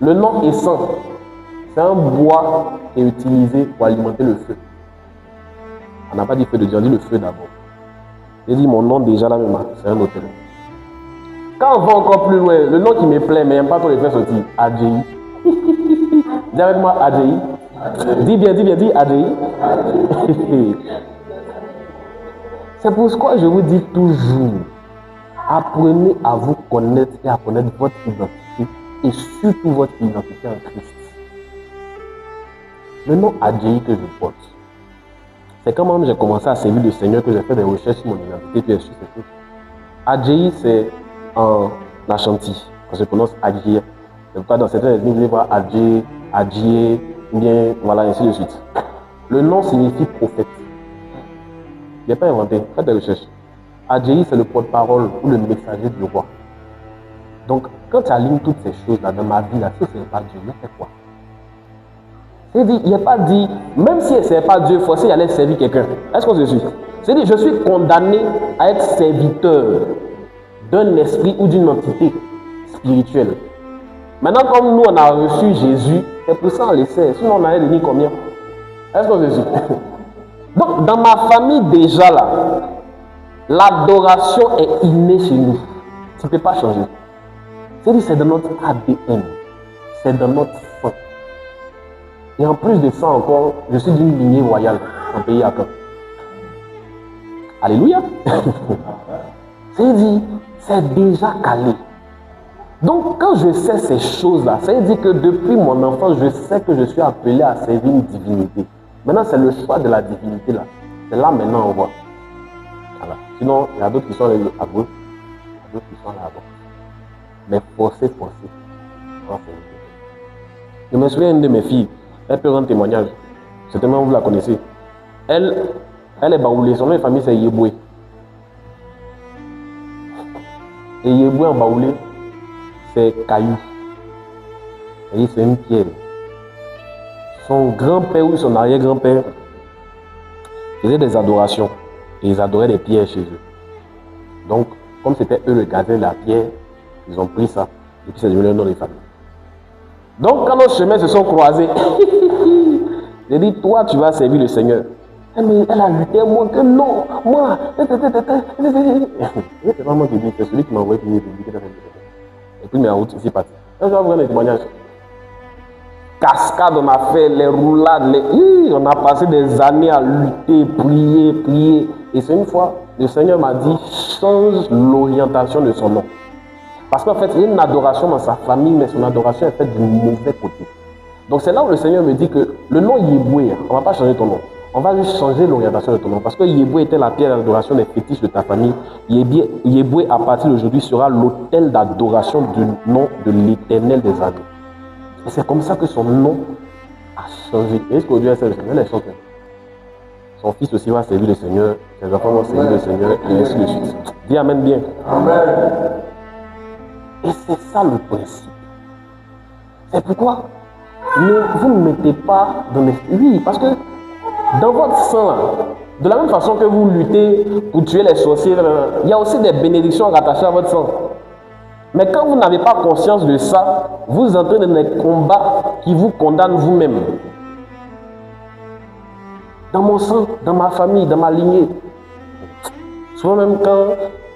le nom Essen, c'est un bois qui est utilisé pour alimenter le feu. On n'a pas dit feu de Dieu, on dit le feu d'abord. J'ai dit mon nom déjà là même, c'est un hôtel. Quand on va encore plus loin, le nom qui me plaît, mais il n'y a pas trop les faire sortir, Adjei. Dis avec moi Adjei. Dis bien, dis Adjei. C'est pourquoi je vous dis toujours, apprenez à vous connaître et à connaître votre identité et surtout votre identité en Christ. Le nom Adjei que je porte, c'est quand même j'ai commencé à servir le Seigneur que j'ai fait des recherches sur mon identité puis sur ces choses. Adjei c'est en Ashanti, on se prononce Adjei. C'est pourquoi dans certaines ethnies, vous allez voir Adjei, Adjei, bien voilà, ainsi de suite. Le nom signifie prophète. Il n'est pas inventé, faites des recherches. Adjei, c'est le porte-parole ou le messager du roi. Donc, quand tu alignes toutes ces choses-là dans ma vie, là, si ce n'est pas Dieu, il fait quoi? C'est-à-dire, il n'est pas dit, même si ce n'est pas Dieu, forcé, il allait servir quelqu'un. Est-ce qu'on se suit? C'est-à-dire, je suis condamné à être serviteur d'un esprit ou d'une entité spirituelle. Maintenant, comme nous, on a reçu Jésus, c'est pour ça qu'on le sait. Sinon, on allait devenir combien? Est-ce qu'on se suit? Donc, dans ma famille, déjà là, l'adoration est innée chez nous. Tu ne peux pas changer. C'est-à-dire, c'est dans notre ADN. C'est dans notre sang. Et en plus de ça encore, je suis d'une lignée royale en pays Akan. Alléluia. C'est-à-dire, c'est déjà calé. Donc, quand je sais ces choses-là, ça veut dire que depuis mon enfance, je sais que je suis appelé à servir une divinité. Maintenant, c'est le choix de la divinité là. C'est là maintenant on voit. Voilà. Sinon, il y a d'autres qui sont à gauche, il y a d'autres qui sont là à droite. Mais forcez. Je me souviens d'une de mes filles, elle peut rendre témoignage. Certainement, vous la connaissez. Elle est baoulée, son nom de famille c'est Yeboué. Et Yeboué en baoulé, c'est caillou. Et c'est une pierre. Son grand-père ou son arrière-grand-père faisaient des adorations. Et ils adoraient des pierres chez eux. Donc, comme c'était eux le gardien de la pierre, ils ont pris ça. Et puis c'est devenu le nom des familles. Donc, quand nos chemins se sont croisés, j'ai dit, toi, tu vas servir le Seigneur. Mais elle a lutté, moi, que non, moi. C'est pas moi qui dis, c'est celui qui m'a envoyé pour dire. Et puis, ma route, c'est parti. Je vais vous rendre des témoignages. Cascade, on a fait les roulades, on a passé des années à lutter, prier. Et c'est une fois, le Seigneur m'a dit, change l'orientation de son nom. Parce qu'en fait, il y a une adoration dans sa famille, mais son adoration est faite du mauvais côté. Donc c'est là où le Seigneur me dit que le nom Yeboué, on ne va pas changer ton nom. On va juste changer l'orientation de ton nom. Parce que Yeboué était la pierre d'adoration des fétiches de ta famille. Yeboué, à partir d'aujourd'hui, sera l'autel d'adoration du nom de l'Éternel des armées. Et c'est comme ça que son nom a changé. Et ce qu'aujourd'hui, c'est le Seigneur, elle est chantée. Son fils aussi va servir le Seigneur. Ses enfants vont servir le Seigneur. Et ainsi de suite. Dis Amen bien. Amen. Et c'est ça le principe. C'est pourquoi vous ne mettez pas dans les... Oui, parce que dans votre sang, De la même façon que vous luttez pour tuer les sorciers, il y a aussi des bénédictions rattachées à votre sang. Mais quand vous n'avez pas conscience de ça, vous entrez dans des combats qui vous condamnent vous-même. Dans mon sang, dans ma famille, dans ma lignée. Souvent même quand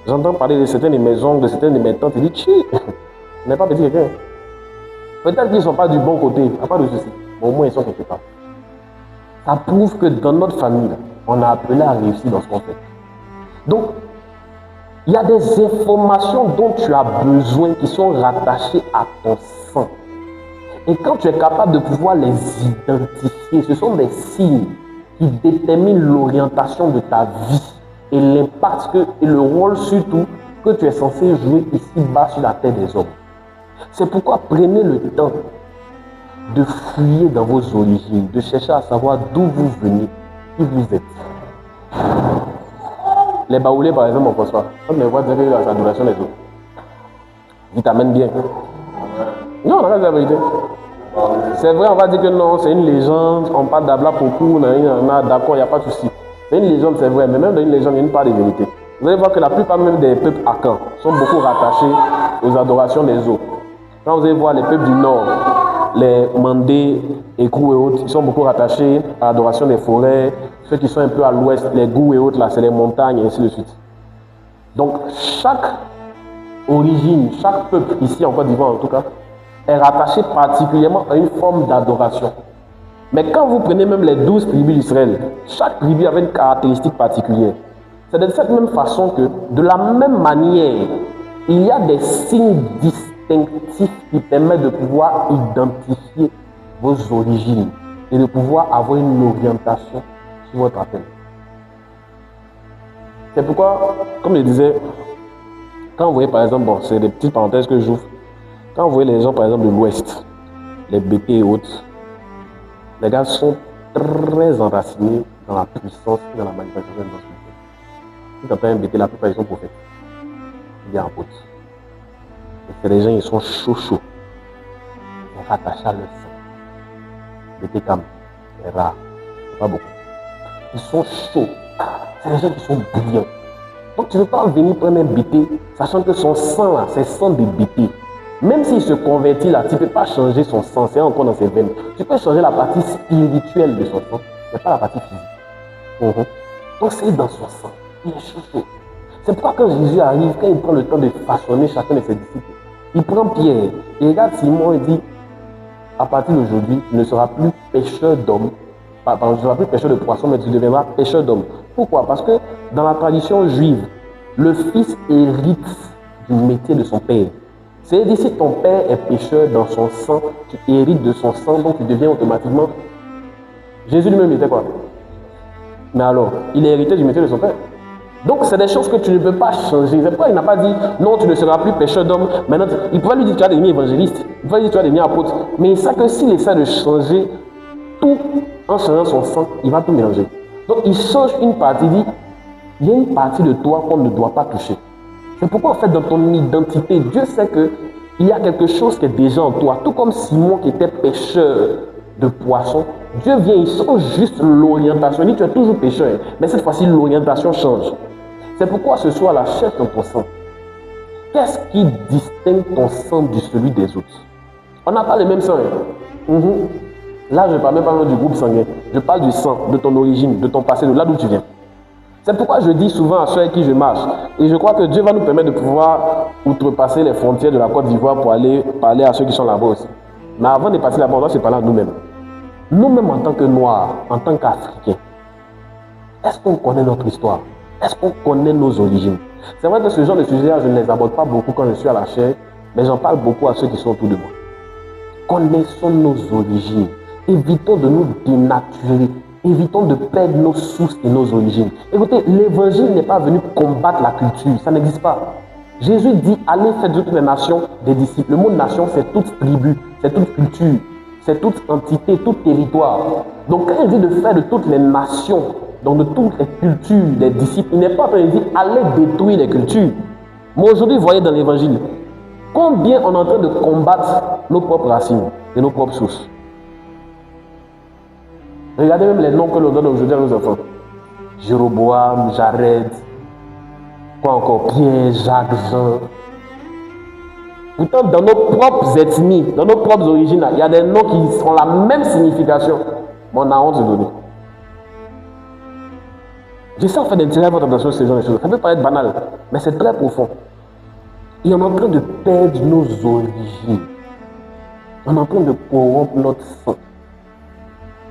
j'entends parler de certaines de mes oncles, de certaines de mes tantes, je dis, chi, on n'est pas petit quelqu'un. Peut-être qu'ils ne sont pas du bon côté, il n'y a pas de souci. Mais au moins ils sont quelque part. Ça prouve que dans notre famille, on a appelé à réussir dans ce qu'on fait. Donc, il y a des informations dont tu as besoin qui sont rattachées à ton sang. Et quand tu es capable de pouvoir les identifier, ce sont des signes qui déterminent l'orientation de ta vie et l'impact et le rôle surtout que tu es censé jouer ici-bas sur la terre des hommes. C'est pourquoi prenez le temps de fouiller dans vos origines, de chercher à savoir d'où vous venez, qui vous êtes. Les baoulés, par exemple, on pense pas. Comme les voix de la adoration des autres. Ils t'amènent bien. Non, on a la vérité. C'est vrai, on va dire que non, c'est une légende, on parle d'Abla beaucoup, d'accord, il n'y a pas de souci. C'est une légende, c'est vrai, mais même dans une légende, il y a une part de vérité. Vous allez voir que la plupart même des peuples akans sont beaucoup rattachés aux adorations des eaux. Quand vous allez voir les peuples du Nord, les Mandés, Écrou et autres, ils sont beaucoup rattachés à l'adoration des forêts. Ceux qui sont un peu à l'ouest, les Gou et autres, là, c'est les montagnes, et ainsi de suite. Donc, chaque origine, chaque peuple, ici en Côte d'Ivoire en tout cas, est rattaché particulièrement à une forme d'adoration. Mais quand vous prenez même les 12 tribus d'Israël, chaque tribu avait une caractéristique particulière. C'est de cette même façon que, de la même manière, il y a des signes distinctifs qui permettent de pouvoir identifier vos origines et de pouvoir avoir une orientation sur votre appel. C'est pourquoi, comme je disais, quand vous voyez par exemple, bon, c'est des petites parenthèses que j'ouvre, quand vous voyez les gens par exemple de l'Ouest, les BP et autres, les gars sont très enracinés dans la puissance et dans la manifestation de notre culture. Si tu entends un BP, la plupart ils sont prophètes. Il y a un pote. C'est des gens, ils sont chauds. Ils sont rattachés à leur sang. BP Cam, c'est rare, pas beaucoup. Ils sont chauds. C'est des gens qui sont brillants. Donc tu ne peux pas venir prendre un BP, sachant que son sang là, c'est sang de BP. Même s'il se convertit là, tu ne peux pas changer son sang, c'est encore dans ses veines. Tu peux changer la partie spirituelle de son sang, mais pas la partie physique. Donc c'est dans son sang. Il est chaud. C'est pourquoi quand Jésus arrive, quand il prend le temps de façonner chacun de ses disciples, il prend Pierre, et regarde Simon et dit, à partir d'aujourd'hui, tu ne seras plus pêcheur d'hommes, tu ne seras plus pêcheur de poissons, mais tu deviendras pêcheur d'hommes. Pourquoi? Parce que dans la tradition juive, le fils hérite du métier de son père. C'est-à-dire, si ton père est pécheur dans son sang, tu hérites de son sang, donc tu deviens automatiquement. Jésus lui-même était quoi? Mais alors, il est hérité du métier de son père. Donc, c'est des choses que tu ne peux pas changer. C'est pourquoi il n'a pas dit non, tu ne seras plus pécheur d'homme. Maintenant, il pouvait lui dire tu vas devenir évangéliste, il pouvait lui dire tu vas devenir apôtre. Mais il sait que s'il essaie de changer tout en changeant son sang, il va tout mélanger. Donc, il change une partie, il dit il y a une partie de toi qu'on ne doit pas toucher. C'est pourquoi en fait dans ton identité, Dieu sait qu'il y a quelque chose qui est déjà en toi. Tout comme Simon qui était pêcheur de poissons, Dieu vient, il change juste l'orientation. Il dit tu es toujours pêcheur, mais cette fois-ci l'orientation change. C'est pourquoi ce soir la cherche dans ton sang. Qu'est-ce qui distingue ton sang de celui des autres? On n'a pas le même sang. Là je ne parle même pas du groupe sanguin. Je parle du sang, de ton origine, de ton passé, de là d'où tu viens. C'est pourquoi je dis souvent à ceux avec qui je marche, et je crois que Dieu va nous permettre de pouvoir outrepasser les frontières de la Côte d'Ivoire pour aller parler à ceux qui sont là-bas aussi. Mais avant de passer là-bas, on doit se parler à nous-mêmes. Nous-mêmes en tant que Noirs, en tant qu'Africains, est-ce qu'on connaît notre histoire? Est-ce qu'on connaît nos origines? C'est vrai que ce genre de sujet-là, je ne les aborde pas beaucoup quand je suis à la chaire, mais j'en parle beaucoup à ceux qui sont autour de moi. Connaissons nos origines. Évitons de nous dénaturer. Évitons de perdre nos sources et nos origines. Écoutez, l'évangile n'est pas venu combattre la culture, ça n'existe pas. Jésus dit, allez faire de toutes les nations des disciples. Le mot nation, c'est toute tribu, c'est toute culture, c'est toute entité, tout territoire. Donc quand il dit de faire de toutes les nations, donc de toutes les cultures des disciples, il n'est pas en train de dire, allez détruire les cultures. Mais aujourd'hui, vous voyez dans l'évangile, combien on est en train de combattre nos propres racines et nos propres sources. Regardez même les noms que l'on donne aujourd'hui à nos enfants. Jéroboam, Jared, quoi encore, Pierre, Jacques, Jean. Pourtant, dans nos propres ethnies, dans nos propres origines, il y a des noms qui ont la même signification. Mais on a honte de donner. J'essaie en fait d'attirer votre attention sur ces genres de choses. Ça peut paraître banal, mais c'est très profond. Et on est en train de perdre nos origines. On est en train de corrompre notre sang.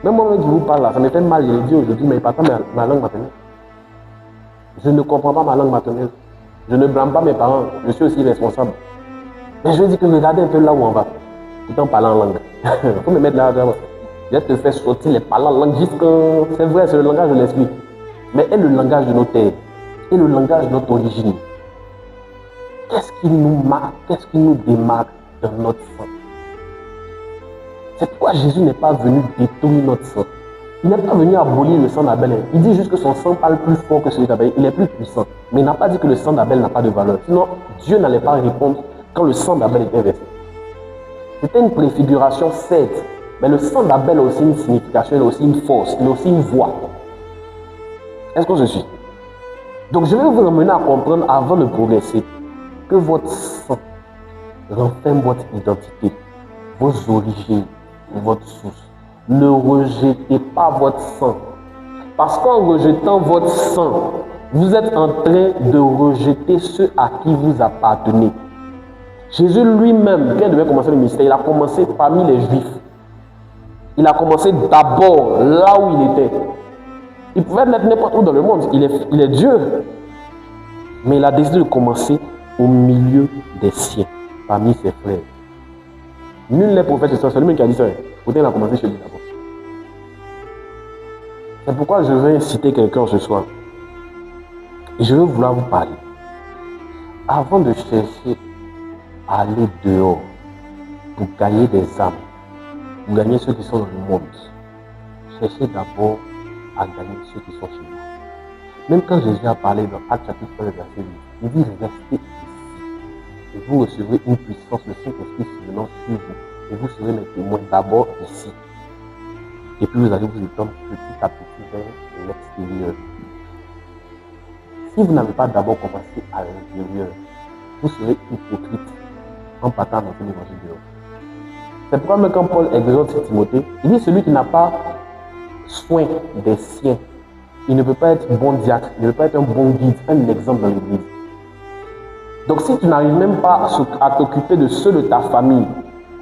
Même moi qui vous parle là, ça me fait mal, je l'ai dit aujourd'hui, mais il ne parle pas ma langue maternelle. Je ne comprends pas ma langue maternelle. Je ne blâme pas mes parents, je suis aussi responsable. Mais je veux dire que regardez un peu là où on va. Tout en parlant en langue. Il faut me mettre là. Je vais te faire sortir les parler en langue jusqu'à... C'est vrai, c'est le langage de l'esprit. Mais est le langage de nos terres, est le langage de notre origine. Qu'est-ce qui nous marque, qu'est-ce qui nous démarque dans notre sang? C'est pourquoi Jésus n'est pas venu détruire notre sang. Il n'est pas venu abolir le sang d'Abel. Il dit juste que son sang parle plus fort que celui d'Abel. Il est plus puissant. Mais il n'a pas dit que le sang d'Abel n'a pas de valeur. Sinon, Dieu n'allait pas répondre quand le sang d'Abel était versé. C'était une préfiguration, certes. Mais le sang d'Abel a aussi une signification, il a aussi une force, il a aussi une voix. Est-ce que je suis? Donc je vais vous amener à comprendre avant de progresser que votre sang renferme votre identité, vos origines, votre source. Ne rejetez pas votre sang. Parce qu'en rejetant votre sang, vous êtes en train de rejeter ceux à qui vous appartenez. Jésus lui-même, quand il devait commencer le ministère, il a commencé parmi les Juifs. Il a commencé d'abord là où il était. Il pouvait être n'importe où dans le monde. Il est Dieu. Mais il a décidé de commencer au milieu des siens, parmi ses frères. Nul n'est prophète, c'est lui-même qui a dit ça. Pourtant, il a commencé chez lui d'abord. C'est pourquoi je vais inciter quelqu'un ce soir. Et je veux vouloir vous parler. Avant de chercher à aller dehors pour gagner des âmes, pour gagner ceux qui sont dans le monde, cherchez d'abord à gagner ceux qui sont chez vous. Même quand Jésus a parlé dans Actes chapitre 1, verset 8, il dit restez ici et vous recevrez une puissance, le Saint-Esprit venant sur vous et vous serez mes témoins d'abord ici. Et puis vous allez vous étendre petit à petit vers l'extérieur. Si vous n'avez pas d'abord commencé à l'intérieur, vous serez hypocrite en partant dans l'évangile dehors. C'est pourquoi même quand Paul exhorte Timothée, il dit celui qui n'a pas soin des siens, il ne peut pas être bon diacre, il ne peut pas être un bon guide, un exemple dans l'église. Donc si tu n'arrives même pas à t'occuper de ceux de ta famille,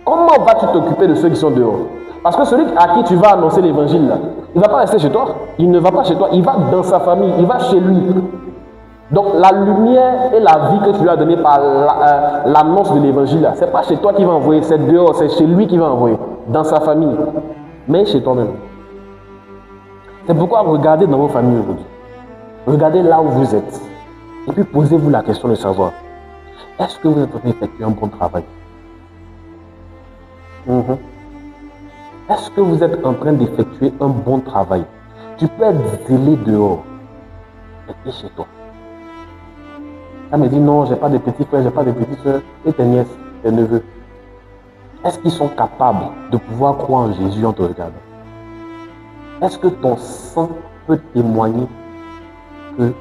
comment vas-tu t'occuper de ceux qui sont dehors? Parce que celui à qui tu vas annoncer l'évangile, là, il ne va pas rester chez toi, il ne va pas chez toi, il va dans sa famille, il va chez lui. Donc la lumière et la vie que tu lui as donnée par l'annonce de l'évangile, ce n'est pas chez toi qu'il va envoyer, c'est dehors, c'est chez lui qu'il va envoyer, dans sa famille, mais chez toi-même. C'est pourquoi regardez dans vos familles aujourd'hui. Regardez là où vous êtes. Et puis posez-vous la question de savoir, est-ce que vous êtes en train d'effectuer un bon travail? Est-ce que vous êtes en train d'effectuer un bon travail? Tu peux être zélé dehors, mais chez toi. Ça me dit non, j'ai pas de petits frères, j'ai pas de petites soeurs, et tes nièces, tes neveux. Est-ce qu'ils sont capables de pouvoir croire en Jésus en te regardant? Est-ce que ton sang peut témoigner que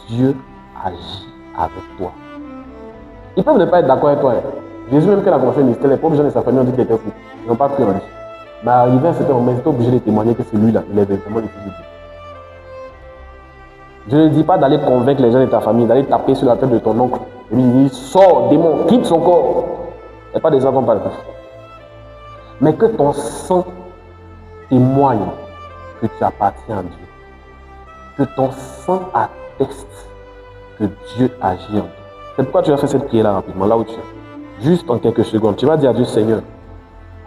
Dieu agit avec toi? Ils peuvent ne pas être d'accord avec toi. Jésus, même quand il a commencé le ministère, les pauvres gens de sa famille ont dit qu'il était fou. Ils n'ont pas cru en lui. Mais arrivé à un certain moment, ils étaient obligés de témoigner que c'est lui-là, il est vraiment le Fils de Dieu. Je ne dis pas d'aller convaincre les gens de ta famille, d'aller taper sur la tête de ton oncle. Et lui dire, sors, démon, quitte son corps. Il n'y a pas des enfants par le plus. Mais que ton sang témoigne que tu appartiens à Dieu. Que ton sang atteste que Dieu agit en toi. C'est pourquoi tu as fait cette prière-là rapidement, là où tu es. Juste en quelques secondes. Tu vas dire à Dieu, Seigneur,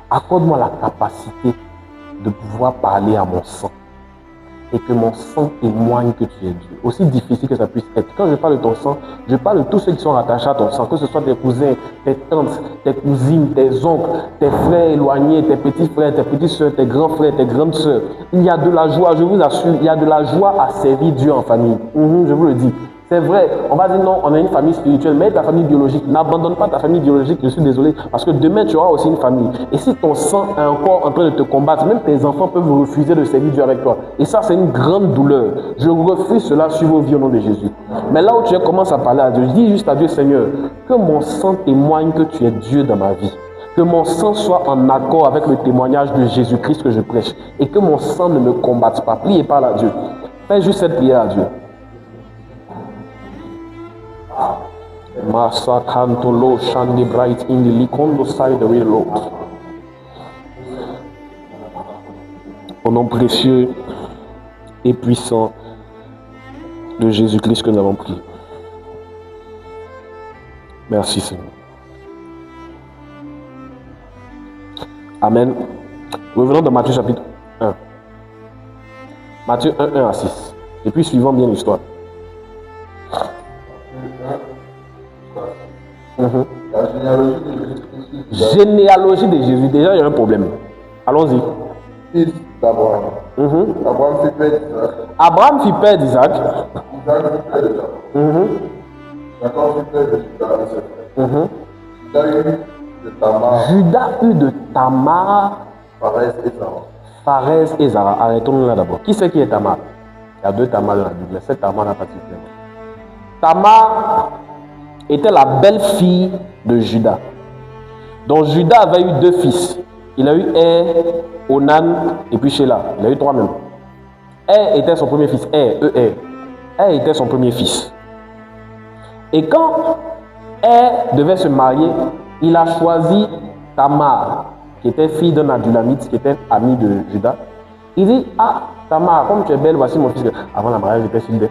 accorde-moi la capacité de pouvoir parler à mon sang. Et que mon sang témoigne que tu es Dieu. Aussi difficile que ça puisse être. Quand je parle de ton sang, je parle de tous ceux qui sont rattachés à ton sang. Que ce soit tes cousins, tes tantes, tes cousines, tes oncles, tes frères éloignés, tes petits frères, tes petites soeurs, tes grands frères, tes grandes soeurs. Il y a de la joie, je vous assure, il y a de la joie à servir Dieu en famille. Je vous le dis. C'est vrai, on va dire non, on a une famille spirituelle, mais ta famille biologique, n'abandonne pas ta famille biologique, je suis désolé, parce que demain tu auras aussi une famille. Et si ton sang est encore en train de te combattre, même tes enfants peuvent refuser de servir Dieu avec toi. Et ça, c'est une grande douleur. Je refuse cela sur vos vies au nom de Jésus. Mais là où tu commences à parler à Dieu, dis juste à Dieu, Seigneur, que mon sang témoigne que tu es Dieu dans ma vie. Que mon sang soit en accord avec le témoignage de Jésus-Christ que je prêche. Et que mon sang ne me combatte pas. Priez par à Dieu. Fais juste cette prière à Dieu. Masa kanto lo shandi bright in the likondo side of the Lord. Au nom précieux et puissant de Jésus-Christ que nous avons prié. Merci Seigneur. Amen. Revenons dans Matthieu chapitre 1. Matthieu 1, 1 à 6. Et puis suivons bien l'histoire. La généalogie de Jésus-Christ. Généalogie de Jésus. Déjà, il y a un problème. Allons-y. Fils d'Abraham. Abraham fit père d'Isaac. Abraham fit père d'Isaac. Isaac fit père de Jacob. Jacob fit père de Judas et ses frères. Judas eut de Tamar, Judas eut de Tamar, Pharès et Zara. Pharès et Zara. Arrêtons-nous là d'abord. Qui c'est qui est Tamar? Il y a deux Tamar dans la Bible. C'est Tamar là particulièrement. Tamar était la belle-fille de Judas. Donc Judas avait eu deux fils. Il a eu Onan et puis Sheila. Il a eu trois même. Était son premier fils. Était son premier fils. Et quand devait se marier, il a choisi Tamar, qui était fille d'un Adulamite, qui était ami de Judas. Il dit, ah, Tamar, comme tu es belle, voici mon fils. Avant la mariage, j'étais fidèle.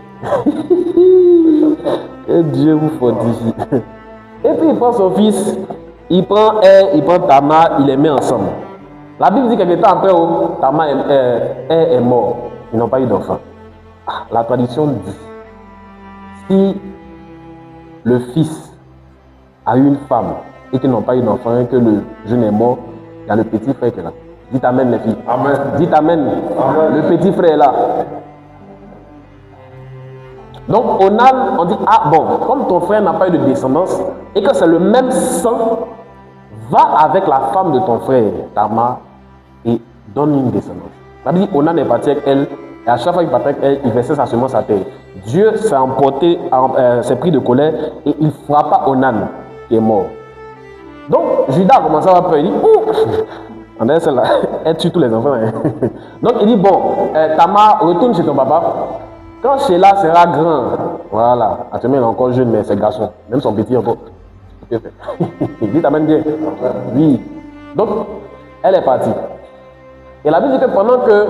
Que Dieu vous fortifie. Et puis il prend son fils, il prend Tamar, il les met ensemble. La Bible dit quelque temps après, Tamar est mort. Ils n'ont pas eu d'enfant. La tradition dit, si le fils a eu une femme et qu'ils n'ont pas eu d'enfant et que le jeune est mort, il y a le petit frère qui est là. Dites amen les filles. Amen. Dites amen. Le petit frère est là. Donc Onan, on dit, ah bon, comme ton frère n'a pas eu de descendance et que c'est le même sang, va avec la femme de ton frère, Tamar, et donne une descendance. La Bible dit, Onan est parti avec elle, et à chaque fois qu'il partait avec elle, il versait sa semence à terre. Dieu s'est emporté, s'est pris de colère, et il frappa Onan, qui est mort. Donc Judas a commencé à avoir peur, il dit, ouh, on est celle-là, elle tue tous les enfants. Donc il dit, bon, Tamar, retourne chez ton papa. Quand Sheila sera grand, voilà, actuellement il est encore jeune, mais c'est garçon, même son petit encore. Il dit, t'amènes bien. Oui. Donc, elle est partie. Et la Bible dit que pendant que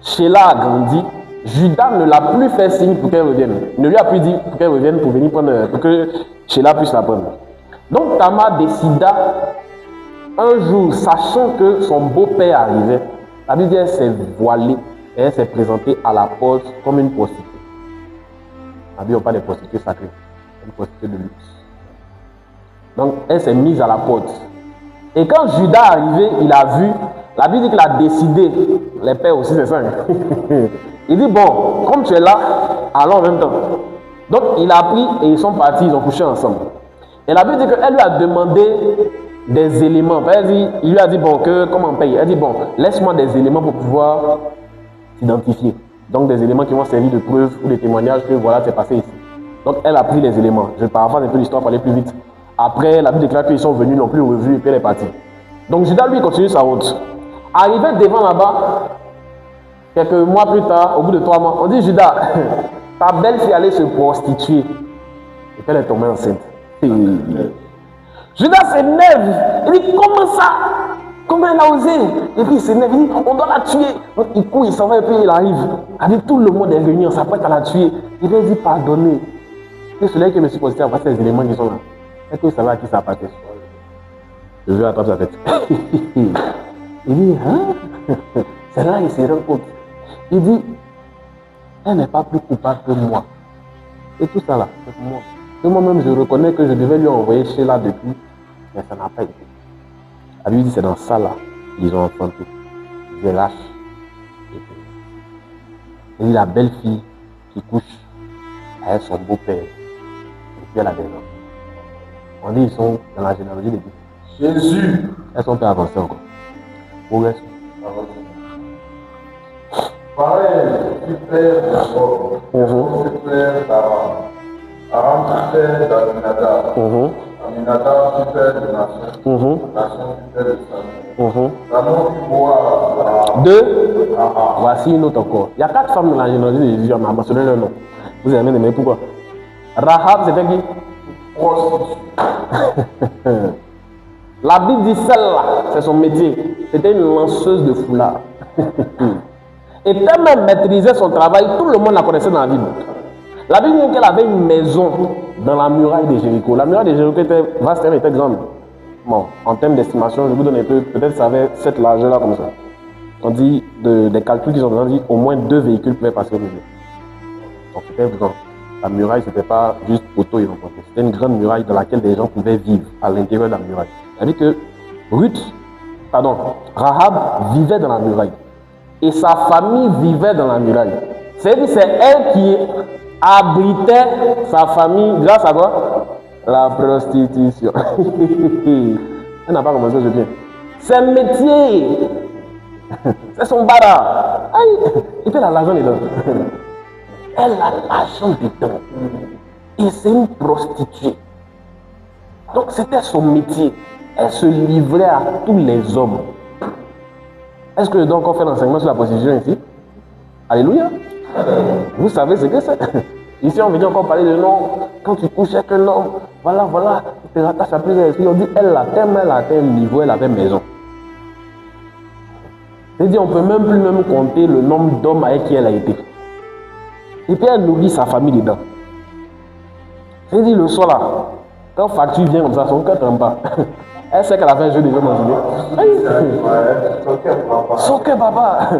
Sheila a grandi, Judas ne l'a plus fait signe pour qu'elle revienne. Il ne lui a plus dit pour qu'elle revienne pour venir prendre, pour que Sheila puisse la prendre. Donc, Tamar décida un jour, sachant que son beau-père arrivait, la Bible dit qu'elle s'est voilée. Et elle s'est présentée à la porte comme une prostituée. La Bible n'a pas des prostituées sacrées, une prostituée de luxe. Donc elle s'est mise à la porte. Et quand Judas est arrivé, il a vu, la Bible dit qu'il a décidé, les pères aussi c'est ça. Il dit bon, comme tu es là, allons en même temps. Donc il a pris et ils sont partis, ils ont couché ensemble. Et la Bible dit qu'elle lui a demandé des éléments. Il lui a dit bon, comment on paye? Elle dit bon, laisse-moi des éléments pour pouvoir identifier. Donc des éléments qui vont servir de preuve ou de témoignage que voilà, c'est passé ici. Donc elle a pris les éléments. Je paraphrase un peu l'histoire pour aller plus vite. Après, la Bible déclare qu'ils sont venus, n'ont plus revu et puis elle est partie. Donc Judas lui continue sa route. Arrivé devant là-bas, quelques mois plus tard, au bout de 3 mois, on dit Judas, ta belle-fille allait se prostituer. Et puis elle est tombée enceinte. Judas s'énerve. Il dit comment ça? Comment elle a osé? Et puis il s'énerve, il dit, on doit la tuer. Donc il court, il s'en va et puis il arrive. Avec tout le monde est réuni, on s'apprête à la tuer. Il lui dit, pardonnez. C'est celui qui me suis posté à voir ces éléments qui sont là. Est-ce que vous savez à qui ça appartient? Je vais attraper sa tête. Il dit, hein? C'est là il se rend compte. Il dit, elle n'est pas plus coupable que moi. Et tout ça là, c'est pour moi. Et moi-même, je reconnais que je devais lui envoyer Sheila depuis, mais ça n'a pas été. La Bible dit c'est dans ça là, ils ont enfanté. Zélach. Et dit la belle fille qui couche avec son beau-père. Et puis elle a des enfants. On dit ils sont dans la généalogie de qui? Jésus. Elles sont pas avancées encore. Où est-ce? Pareil, tu pères d'abord. Tu pères d'Aram. Aram, tu pères d'Aminadab. Aminadab, tu pères de Nation. Nation, tu pères de Salmon. Salmon, tu bois. Deux. Voici une autre encore. Il y a 4 femmes dans la généalogie de Jésus, on a mentionné leur nom. Vous avez aimé, pourquoi? Rahab, c'était qui? Prostituée. La Bible dit celle-là, c'est son métier. C'était une lanceuse de foulard. Et tellement elle maîtrisait son travail, tout le monde la connaissait dans la Bible. La Bible dit qu'elle avait une maison dans la muraille de Jéricho. La muraille de Jéricho était vaste, elle était grande. Bon, en termes d'estimation, je vous donne un peu, peut-être ça avait cette largeur-là comme ça. On dit, des calculs qui sont dedans, on dit au moins 2 véhicules pouvaient passer au milieu. Donc c'était grand. La muraille, c'était pas juste auto et rencontré. C'était une grande muraille dans laquelle des gens pouvaient vivre à l'intérieur de la muraille. C'est-à-dire que Rahab vivait dans la muraille. Et sa famille vivait dans la muraille. C'est-à-dire que c'est elle qui abritait sa famille grâce à quoi? La prostitution. Elle n'a pas commencé je viens. C'est un métier. C'est son bara. Et puis elle a l'argent dedans. Elle a l'argent dedans. Et c'est une prostituée. Donc c'était son métier. Elle se livrait à tous les hommes. Est-ce que je dois encore faire l'enseignement sur la prostitution ici? Alléluia. Vous savez ce que c'est. Ici, on vient encore parler de non. Quand tu couches avec un homme, voilà, tu te rattaches à plusieurs esprits. On dit, elle a atteint un niveau, elle avait maison. C'est-à-dire, on ne peut même plus compter le nombre d'hommes avec qui elle a été. Et puis, elle nourrit sa famille dedans. C'est-à-dire, le soir là, quand facture vient comme ça, son cœur ne tremble pas. Elle sait qu'elle a fait un jeu de jeu mangé. Son cœur, papa.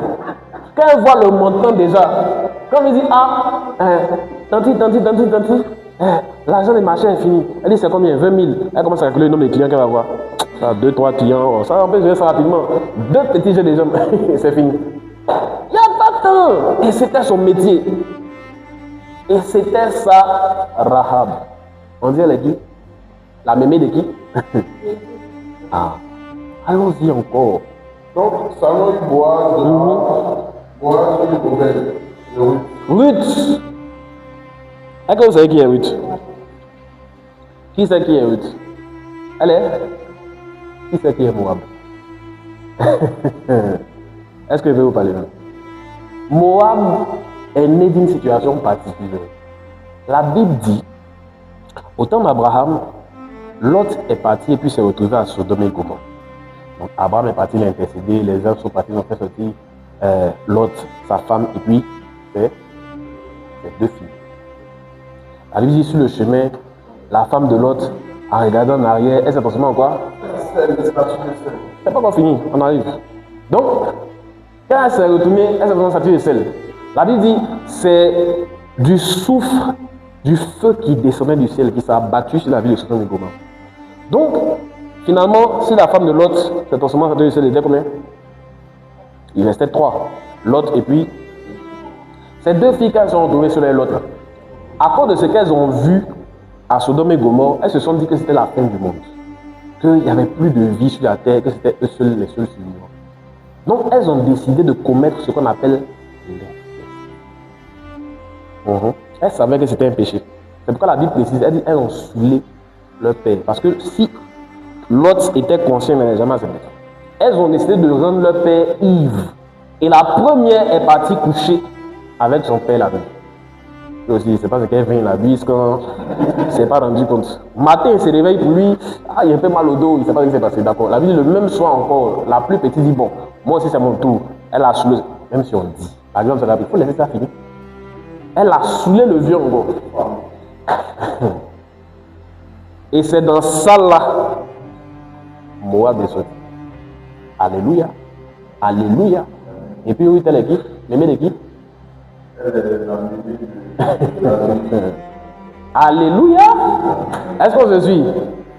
Quand elle voit le montant déjà, quand elle dit, tanti, l'argent des marchés est fini. Elle dit, c'est combien? 20 000. Elle commence à calculer le nombre de clients qu'elle va avoir. 2, 3 clients, ça on peut gérer ça rapidement. 2 petits jeux de jambes, c'est fini. Il n'y a pas de temps. Et c'était son métier. Et c'était ça, Rahab. On dit, elle est qui? La mémé de qui? Allons-y encore. Donc, Salomon il boit de boit une Obed. Ruth. Est-ce que vous savez qui est Ruth? Qui sait qui est Ruth? Elle est? Qui sait qui est Moab? Est-ce que je vais vous parler là? Moab est né d'une situation particulière. La Bible dit, au temps d'Abraham, Lot est parti et puis s'est retrouvé à Sodome et Gomorrhe. Donc Abraham est parti l'intercéder, les hommes sont partis, ils ont fait sortir Lot, sa femme, et puis ses 2 filles. La Bible dit sur le chemin, la femme de Lot, en regardant en arrière, elle s'est transformée en quoi? C'est pas encore fini, on arrive. Donc, quand elle s'est retournée, elle s'est transformée en statue de sel. La Bible dit, c'est du soufre, du feu qui descendait du ciel, qui s'est abattu sur la ville de Sodome et Gomorrhe. Donc, finalement, si la femme de Lot s'est transformée en statue de sel, il était combien? Il restait 3. Lot et puis, ces 2 filles, quand elles sont retrouvées sur l'autre, à cause de ce qu'elles ont vu à Sodome et Gomorrhe, elles se sont dit que c'était la fin du monde. Qu'il n'y avait plus de vie sur la terre, que c'était eux seuls, les seuls survivants. Donc, elles ont décidé de commettre ce qu'on appelle l'inceste. Elles savaient que c'était un péché. C'est pourquoi la Bible précise, elle dit elles ont saoulé leur père. Parce que si Lot était conscient, mais jamais accepté. Elles ont décidé de rendre leur père ivre. Et la première est partie coucher avec son père la nuit. Et aussi, c'est pas ce qu'elle vient la bise quand il ne s'est pas rendu compte. Matin, il se réveille pour lui, il a un peu mal au dos, il ne sait pas ce qui s'est passé. D'accord. La vie, le même soir encore, la plus petite dit bon, moi aussi c'est mon tour. Elle a saoulé, même si on dit, par exemple, il faut laisser ça finir. Elle a saoulé le vieux encore. Et c'est dans ça là, Moab est sorti. Alléluia. Alléluia. Et puis oui, elle est qui? L'aimée de qui? Alléluia. Est-ce qu'on se suit?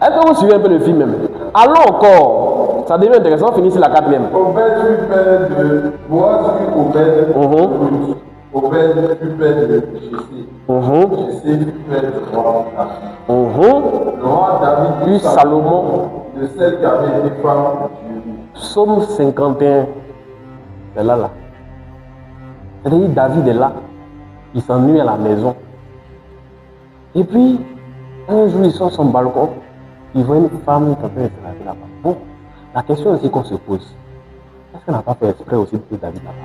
Est-ce que vous suivez un peu le film même? Allons encore. Ça devient intéressant, finissez la 4e. Obed fut père de Boaz fut Obed. Obed fut père de Jessé. Jessé fut père du roi David. Le roi David Puis Salomon, de celle qui avait été femme d'Uri. Psaume 51, c'est là. C'est-à-dire David est là, il s'ennuie à la maison. Et puis, un jour, il sort son balcon, il voit une femme qui est en train de se laver là-bas. Bon, la question aussi qu'on se pose, est-ce qu'elle n'a pas fait exprès aussi de faire David là-bas?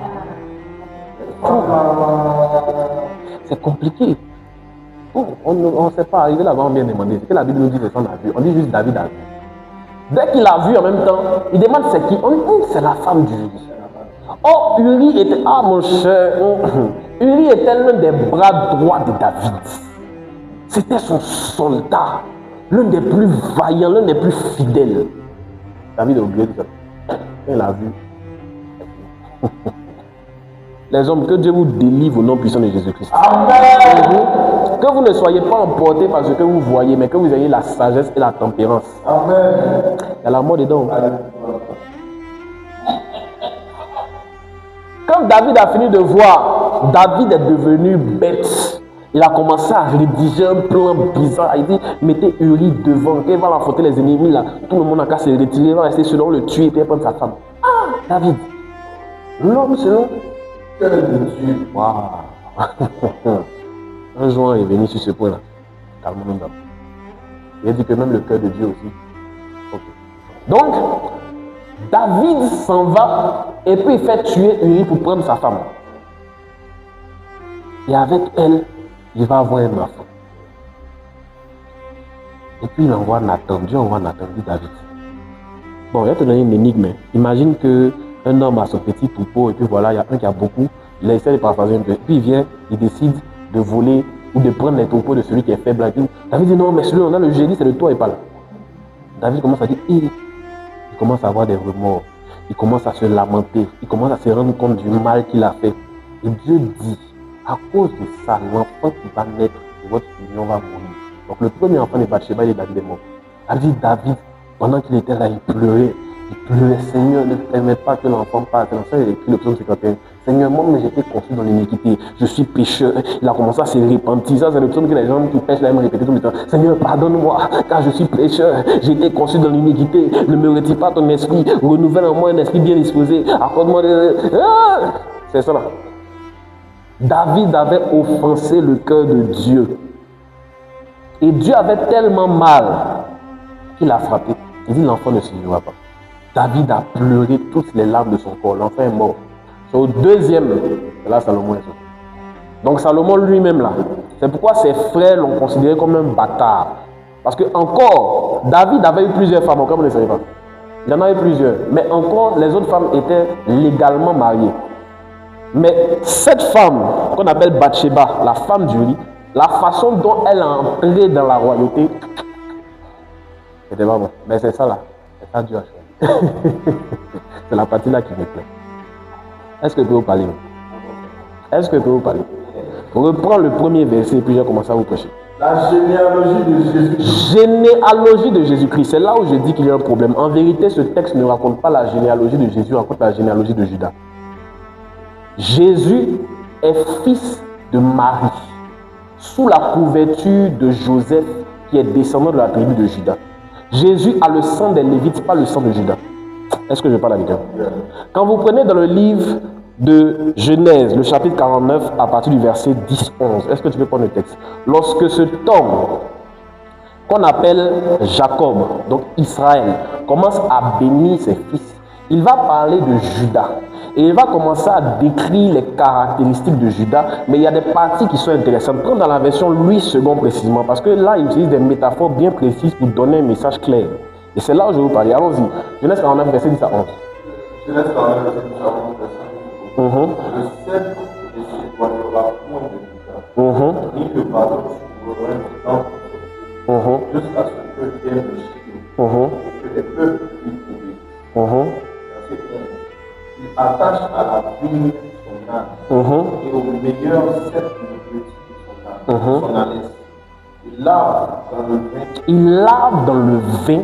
C'est compliqué. Bon, on ne sait pas, arriver là-bas, on vient demander. Ce que la Bible nous dit, c'est son avis. On dit juste David a vu. Dès qu'il a vu en même temps, il demande c'est qui? On dit c'est la femme d'Uri. Oh, Uri était, ah mon cher, Uri était l'un des bras droits de David. C'était son soldat, l'un des plus vaillants, l'un des plus fidèles. David a oublié tout ça. Il a vu. Les hommes, que Dieu vous délivre au nom puissant de Jésus-Christ. Amen. Que vous ne soyez pas emportés par ce que vous voyez, mais que vous ayez la sagesse et la tempérance. Amen. Il y a la mort dedans. Quand David a fini de voir, David est devenu bête. Il a commencé à rédiger un plan bizarre. Il dit, mettez Uri devant. Quand il va affronter les ennemis, là, tout le monde a qu'à se retirer, il va rester selon le tuer et puis prendre sa femme. Ah, David. L'homme selon cœur de Dieu. Waouh. Un jour est venu sur ce point-là. Calmons-nous d'abord. Il a dit que même le cœur de Dieu aussi. Okay. Donc, David s'en va et puis il fait tuer Uri pour prendre sa femme. Et avec elle, il va avoir un enfant. Et puis il envoie Nathan. Dieu envoie Nathan, dit David. Bon, il va te donner une énigme. Imagine qu'un homme a son petit troupeau et puis voilà, il y a un qui a beaucoup. Il essaie de paraphraser un peu. Et puis il vient, il décide de voler ou de prendre les troupeaux de celui qui est faible. David dit non, mais celui on a le génie, c'est de toi et pas là. David commence à dire, il commence à avoir des remords. Il commence à se lamenter. Il commence à se rendre compte du mal qu'il a fait. Et Dieu dit, à cause de ça, l'enfant qui va naître de votre union va mourir. Donc le premier enfant de Bathsheba, David est mort. David, pendant qu'il était là, il pleurait. Seigneur, ne permets pas que l'enfant parte. L'enfant, il écrit le psaume 51. Seigneur, moi, j'ai été conçu dans l'iniquité. Je suis pécheur. Il a commencé à se repentir. Ça, c'est le psaume que les gens qui pêchent là, ils me répéter tout le temps. Seigneur, pardonne-moi, car je suis pécheur. J'ai été conçu dans l'iniquité. Ne me retire pas ton esprit. Renouvelle en moi un esprit bien disposé. Accorde-moi c'est ça là. David avait offensé le cœur de Dieu. Et Dieu avait tellement mal qu'il a frappé. Il dit l'enfant ne survivra pas. David a pleuré toutes les larmes de son corps. L'enfant est mort. C'est au deuxième. Et là, Salomon est sorti. Donc Salomon lui-même là. C'est pourquoi ses frères l'ont considéré comme un bâtard. Parce que encore, David avait eu plusieurs femmes. Comme on ne savait pas. Il en avait plusieurs. Mais encore, les autres femmes étaient légalement mariées. Mais cette femme, qu'on appelle Bathsheba, la femme d'Uri, la façon dont elle est entrée dans la royauté, c'était pas bon. Mais c'est ça là. C'est ça Dieu a choisi. C'est la partie là qui me plaît. Est-ce que je peux vous parler? Reprends le premier verset et puis j'ai commencé à vous prêcher. La généalogie de Jésus-Christ. Généalogie de Jésus-Christ. C'est là où je dis qu'il y a un problème. En vérité, ce texte ne raconte pas la généalogie de Jésus, il raconte la généalogie de Judas. Jésus est fils de Marie, sous la couverture de Joseph, qui est descendant de la tribu de Judas. Jésus a le sang des Lévites, pas le sang de Judas. Est-ce que je parle avec vous? Quand vous prenez dans le livre de Genèse, le chapitre 49, à partir du verset 10-11, est-ce que tu peux prendre le texte? Lorsque cet homme, qu'on appelle Jacob, donc Israël, commence à bénir ses fils, il va parler de Judas. Et il va commencer à décrire les caractéristiques de Judas, mais il y a des parties qui sont intéressantes. Prends dans la version Louis II précisément, parce que là, il utilise des métaphores bien précises pour donner un message clair. Et c'est là où je vais vous parler. Allons-y. Genèse 49, verset 10 à 11. Genèse 49, verset 10 à 11, verset 11. Le sceptre ne s'éloignera point de Judas, ni le bâton souverain du temple, jusqu'à ce que vienne le Shiloh, et que les peuples y trouvent. Verset 11. Il attache à la vigne son âne et au meilleur cèpe le petit de son âne, son ânesse. Il lave dans le vin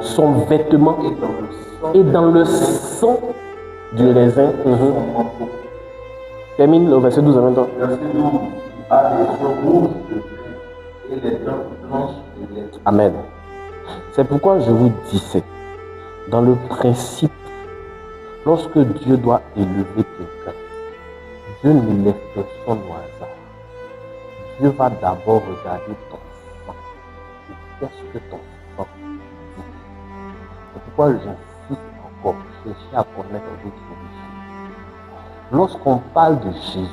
son vêtement et dans le sang du raisin Termine le verset 12 en même temps. Verset 12. A les yeux rouges de paix et les dents blanches de lait. Amen. C'est pourquoi je vous disais, dans le principe, lorsque Dieu doit élever quelqu'un, Dieu ne laisse personne au hasard. Dieu va d'abord regarder ton sang. Et qu'est-ce que ton sang dit? C'est pourquoi j'insiste encore, chercher à connaître votre origine. Lorsqu'on parle de Jésus,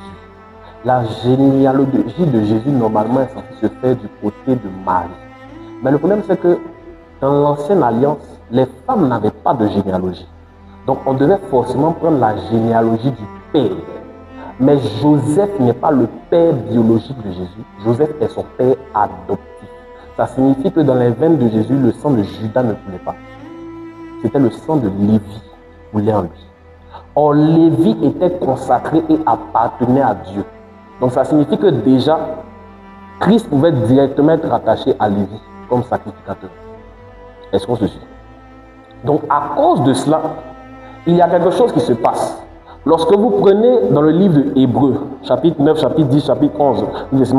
la généalogie de Jésus normalement est censée se faire du côté de Marie. Mais le problème c'est que dans l'ancienne alliance, les femmes n'avaient pas de généalogie. Donc on devait forcément prendre la généalogie du père. Mais Joseph n'est pas le père biologique de Jésus. Joseph est son père adoptif. Ça signifie que dans les veines de Jésus, le sang de Judas ne coulait pas. C'était le sang de Lévi qui coulait en lui. Or, Lévi était consacré et appartenait à Dieu. Donc ça signifie que déjà, Christ pouvait directement être rattaché à Lévi comme sacrificateur. Est-ce qu'on se suit? Donc à cause de cela, il y a quelque chose qui se passe. Lorsque vous prenez dans le livre de Hébreux, chapitre 9, chapitre 10, chapitre 11,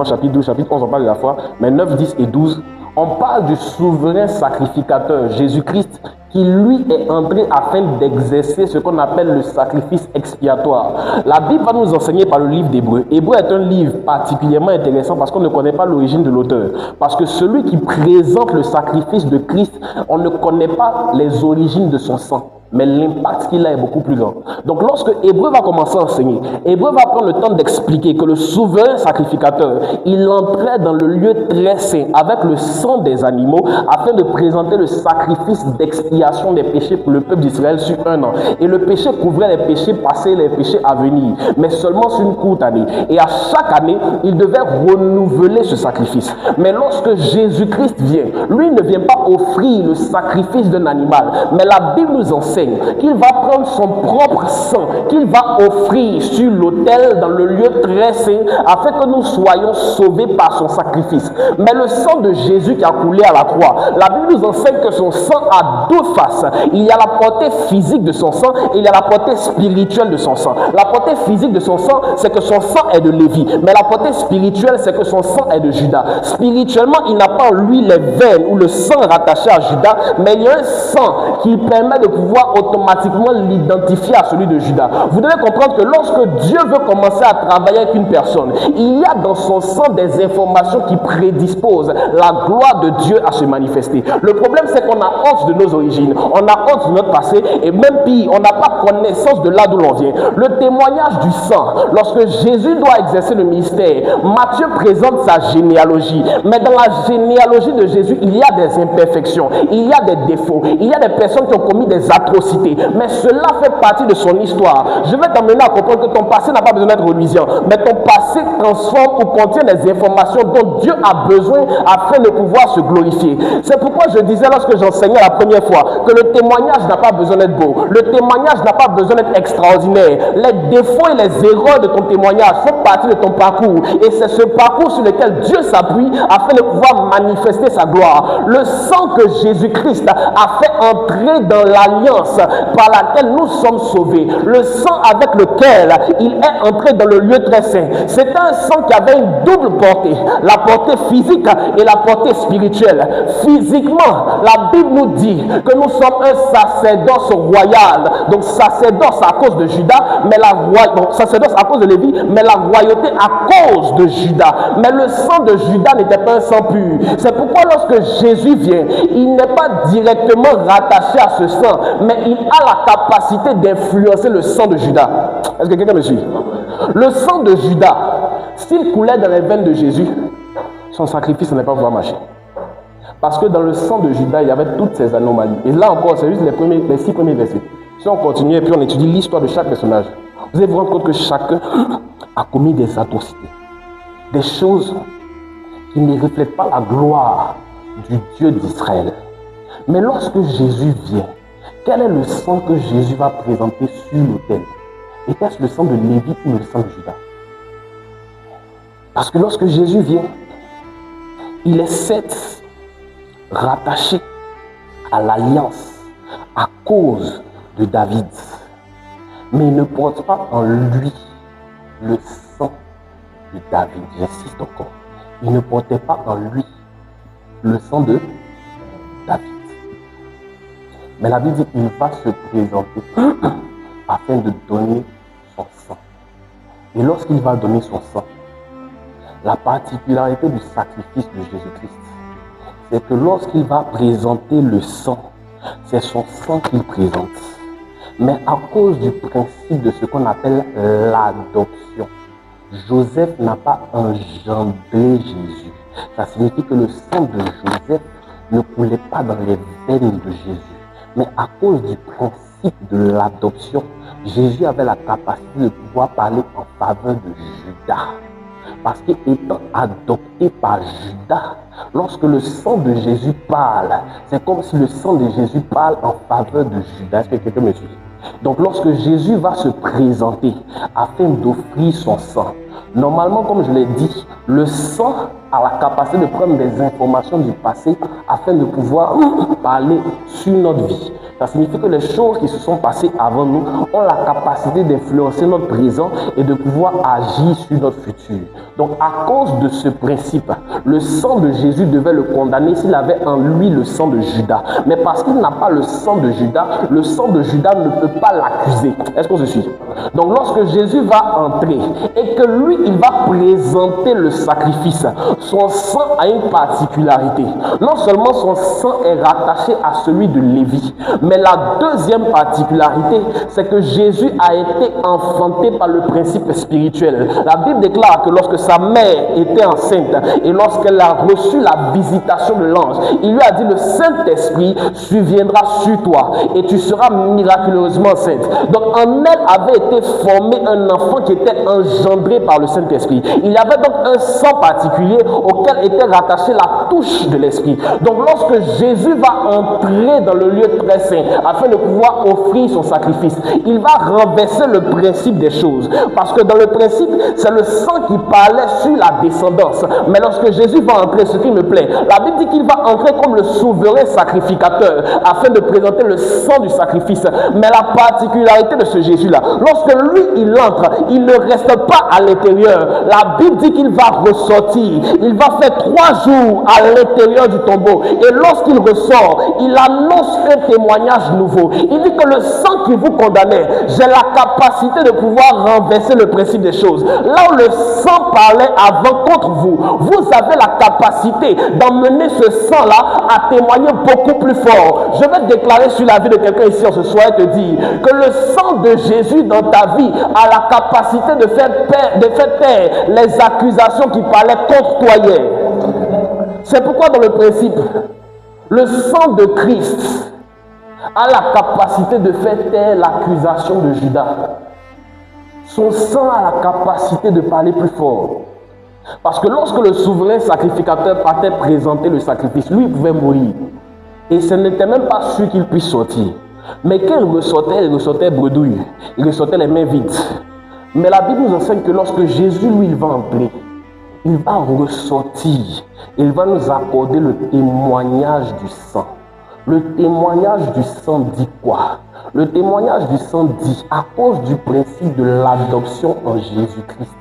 chapitre 12, chapitre 11, on parle de la foi, mais 9, 10 et 12, on parle du souverain sacrificateur, Jésus-Christ, qui lui est entré afin d'exercer ce qu'on appelle le sacrifice expiatoire. La Bible va nous enseigner par le livre d'Hébreux. Hébreux est un livre particulièrement intéressant parce qu'on ne connaît pas l'origine de l'auteur. Parce que celui qui présente le sacrifice de Christ, on ne connaît pas les origines de son sang. Mais l'impact qu'il a est beaucoup plus grand. Donc lorsque Hébreu va commencer à enseigner, Hébreu va prendre le temps d'expliquer que le souverain sacrificateur, il entrait dans le lieu très saint avec le sang des animaux afin de présenter le sacrifice d'expiation des péchés pour le peuple d'Israël sur un an. Et le péché couvrait les péchés passés et les péchés à venir, mais seulement sur une courte année. Et à chaque année, il devait renouveler ce sacrifice. Mais lorsque Jésus-Christ vient, lui ne vient pas offrir le sacrifice d'un animal, mais la Bible nous enseigne qu'il va prendre son propre sang, qu'il va offrir sur l'autel dans le lieu très saint, afin que nous soyons sauvés par son sacrifice. Mais le sang de Jésus qui a coulé à la croix, la Bible nous enseigne que son sang a deux faces. Il y a la portée physique de son sang et il y a la portée spirituelle de son sang. La portée physique de son sang, c'est que son sang est de Lévi, mais la portée spirituelle, c'est que son sang est de Judas. Spirituellement, il n'a pas en lui les veines ou le sang rattaché à Judas, mais il y a un sang qui permet de pouvoir automatiquement l'identifier à celui de Judas. Vous devez comprendre que lorsque Dieu veut commencer à travailler avec une personne, il y a dans son sang des informations qui prédisposent la gloire de Dieu à se manifester. Le problème, c'est qu'on a honte de nos origines, on a honte de notre passé, et même pire, on n'a pas connaissance de là d'où l'on vient. Le témoignage du sang, lorsque Jésus doit exercer le ministère, Matthieu présente sa généalogie, mais dans la généalogie de Jésus, il y a des imperfections, il y a des défauts, il y a des personnes qui ont commis des atrocités, mais cela fait partie de son histoire. Je vais t'amener à comprendre que ton passé n'a pas besoin d'être reluisant, mais ton passé transforme ou contient des informations dont Dieu a besoin afin de pouvoir se glorifier. C'est pourquoi je disais lorsque j'enseignais la première fois que le témoignage n'a pas besoin d'être beau, le témoignage n'a pas besoin d'être extraordinaire. Les défauts et les erreurs de ton témoignage font partie de ton parcours, et c'est ce parcours sur lequel Dieu s'appuie afin de pouvoir manifester sa gloire. Le sang que Jésus-Christ a fait entrer dans l'alliance par laquelle nous sommes sauvés, le sang avec lequel il est entré dans le lieu très saint, c'est un sang qui avait une double portée, la portée physique et la portée spirituelle. Physiquement, la Bible nous dit que nous sommes un sacerdoce royal, donc sacerdoce à cause de Judas, mais sacerdoce à cause de Lévi, mais la royauté à cause de Judas. Mais le sang de Judas n'était pas un sang pur. C'est pourquoi lorsque Jésus vient, il n'est pas directement rattaché à ce sang, mais il a la capacité d'influencer le sang de Judas. Est-ce que quelqu'un me suit? Le sang de Judas, s'il coulait dans les veines de Jésus, son sacrifice n'allait pas pouvoir marcher. Parce que dans le sang de Judas, il y avait toutes ces anomalies. Et là encore, c'est juste les 6 premiers versets. Si on continue et puis on étudie l'histoire de chaque personnage, vous allez vous rendre compte que chacun a commis des atrocités, des choses qui ne reflètent pas la gloire du Dieu d'Israël. Mais lorsque Jésus vient, quel est le sang que Jésus va présenter sur l'autel? Était-ce le sang de Lévi ou le sang de Judas? Parce que lorsque Jésus vient, il est certes rattaché à l'alliance à cause de David, mais il ne porte pas en lui le sang de David. J'insiste encore. Il ne portait pas en lui le sang de David. Mais la Bible dit qu'il va se présenter afin de donner son sang. Et lorsqu'il va donner son sang, la particularité du sacrifice de Jésus-Christ, c'est que lorsqu'il va présenter le sang, c'est son sang qu'il présente. Mais à cause du principe de ce qu'on appelle l'adoption, Joseph n'a pas engendré Jésus. Ça signifie que le sang de Joseph ne coulait pas dans les veines de Jésus. Mais à cause du principe de l'adoption, Jésus avait la capacité de pouvoir parler en faveur de Judas. Parce qu'étant adopté par Judas, lorsque le sang de Jésus parle, c'est comme si le sang de Jésus parle en faveur de Judas. Est-ce que quelqu'un me suit? Donc lorsque Jésus va se présenter afin d'offrir son sang, normalement, comme je l'ai dit, le sang a la capacité de prendre des informations du passé afin de pouvoir parler sur notre vie. Ça signifie que les choses qui se sont passées avant nous ont la capacité d'influencer notre présent et de pouvoir agir sur notre futur. Donc à cause de ce principe, le sang de Jésus devait le condamner s'il avait en lui le sang de Judas. Mais parce qu'il n'a pas le sang de Judas ne peut pas l'accuser. Est-ce qu'on se suit? Donc lorsque Jésus va entrer et que lui, il va présenter le sacrifice, son sang a une particularité. Non seulement son sang est rattaché à celui de Lévi, mais la deuxième particularité, c'est que Jésus a été enfanté par le principe spirituel. La Bible déclare que lorsque sa mère était enceinte et lorsqu'elle a reçu la visitation de l'ange, il lui a dit: le Saint-Esprit surviendra sur toi et tu seras miraculeusement enceinte. Donc en elle avait été formé un enfant qui était engendré par le Saint-Esprit. Il y avait donc un sang particulier auquel était rattachée la touche de l'Esprit. Donc lorsque Jésus va entrer dans le lieu très saint afin de pouvoir offrir son sacrifice, il va renverser le principe des choses. Parce que dans le principe, c'est le sang qui parlait sur la descendance. Mais lorsque Jésus va entrer, ce qui me plaît, la Bible dit qu'il va entrer comme le souverain sacrificateur afin de présenter le sang du sacrifice. Mais la particularité de ce Jésus-là, lorsque lui, il entre, il ne reste pas à l'intérieur. La Bible dit qu'il va ressortir. Il va faire 3 jours à l'intérieur du tombeau. Et lorsqu'il ressort, il annonce un témoignage nouveau. Il dit que le sang qui vous condamnait, j'ai la capacité de pouvoir renverser le principe des choses. Là où le sang parlait avant contre vous, vous avez la capacité d'emmener ce sang-là à témoigner beaucoup plus fort. Je vais déclarer sur la vie de quelqu'un ici en ce soir et te dire que le sang de Jésus dans ta vie a la capacité de faire taire les accusations qui parlaient contre toi hier. C'est pourquoi dans le principe, le sang de Christ a la capacité de faire taire l'accusation de Judas. Son sang a la capacité de parler plus fort. Parce que lorsque le souverain sacrificateur partait présenter le sacrifice, lui, il pouvait mourir. Et ce n'était même pas sûr qu'il puisse sortir. Mais quand il ressortait bredouille. Il ressortait les mains vides. Mais la Bible nous enseigne que lorsque Jésus, lui, il va entrer, il va ressortir. Il va nous accorder le témoignage du sang. Le témoignage du sang dit quoi? Le témoignage du sang dit, à cause du principe de l'adoption en Jésus-Christ,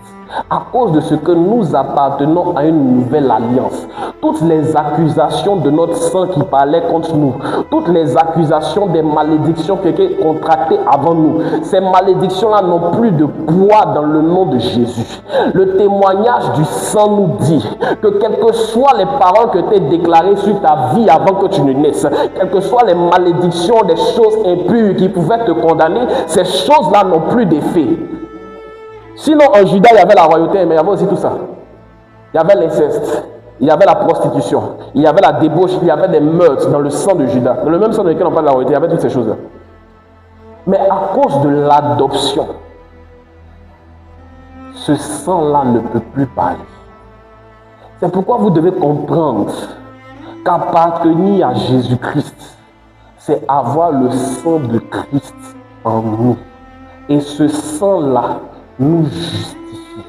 à cause de ce que nous appartenons à une nouvelle alliance, toutes les accusations de notre sang qui parlaient contre nous, toutes les accusations des malédictions qui étaient contractées avant nous, ces malédictions-là n'ont plus de poids dans le nom de Jésus. Le témoignage du sang nous dit que quelles que soient les paroles que tu as déclarées sur ta vie avant que tu ne naisses, quelles que soient les malédictions, des choses impures qui pouvaient te condamner, ces choses-là n'ont plus d'effet. Sinon, en Juda, il y avait la royauté, mais il y avait aussi tout ça. Il y avait l'inceste, il y avait la prostitution, il y avait la débauche, il y avait des meurtres dans le sang de Juda. Dans le même sang dans lequel on parle de la royauté, il y avait toutes ces choses-là. Mais à cause de l'adoption, ce sang-là ne peut plus parler. C'est pourquoi vous devez comprendre qu'appartenir à Jésus-Christ, c'est avoir le sang de Christ en nous. Et ce sang-là nous justifie.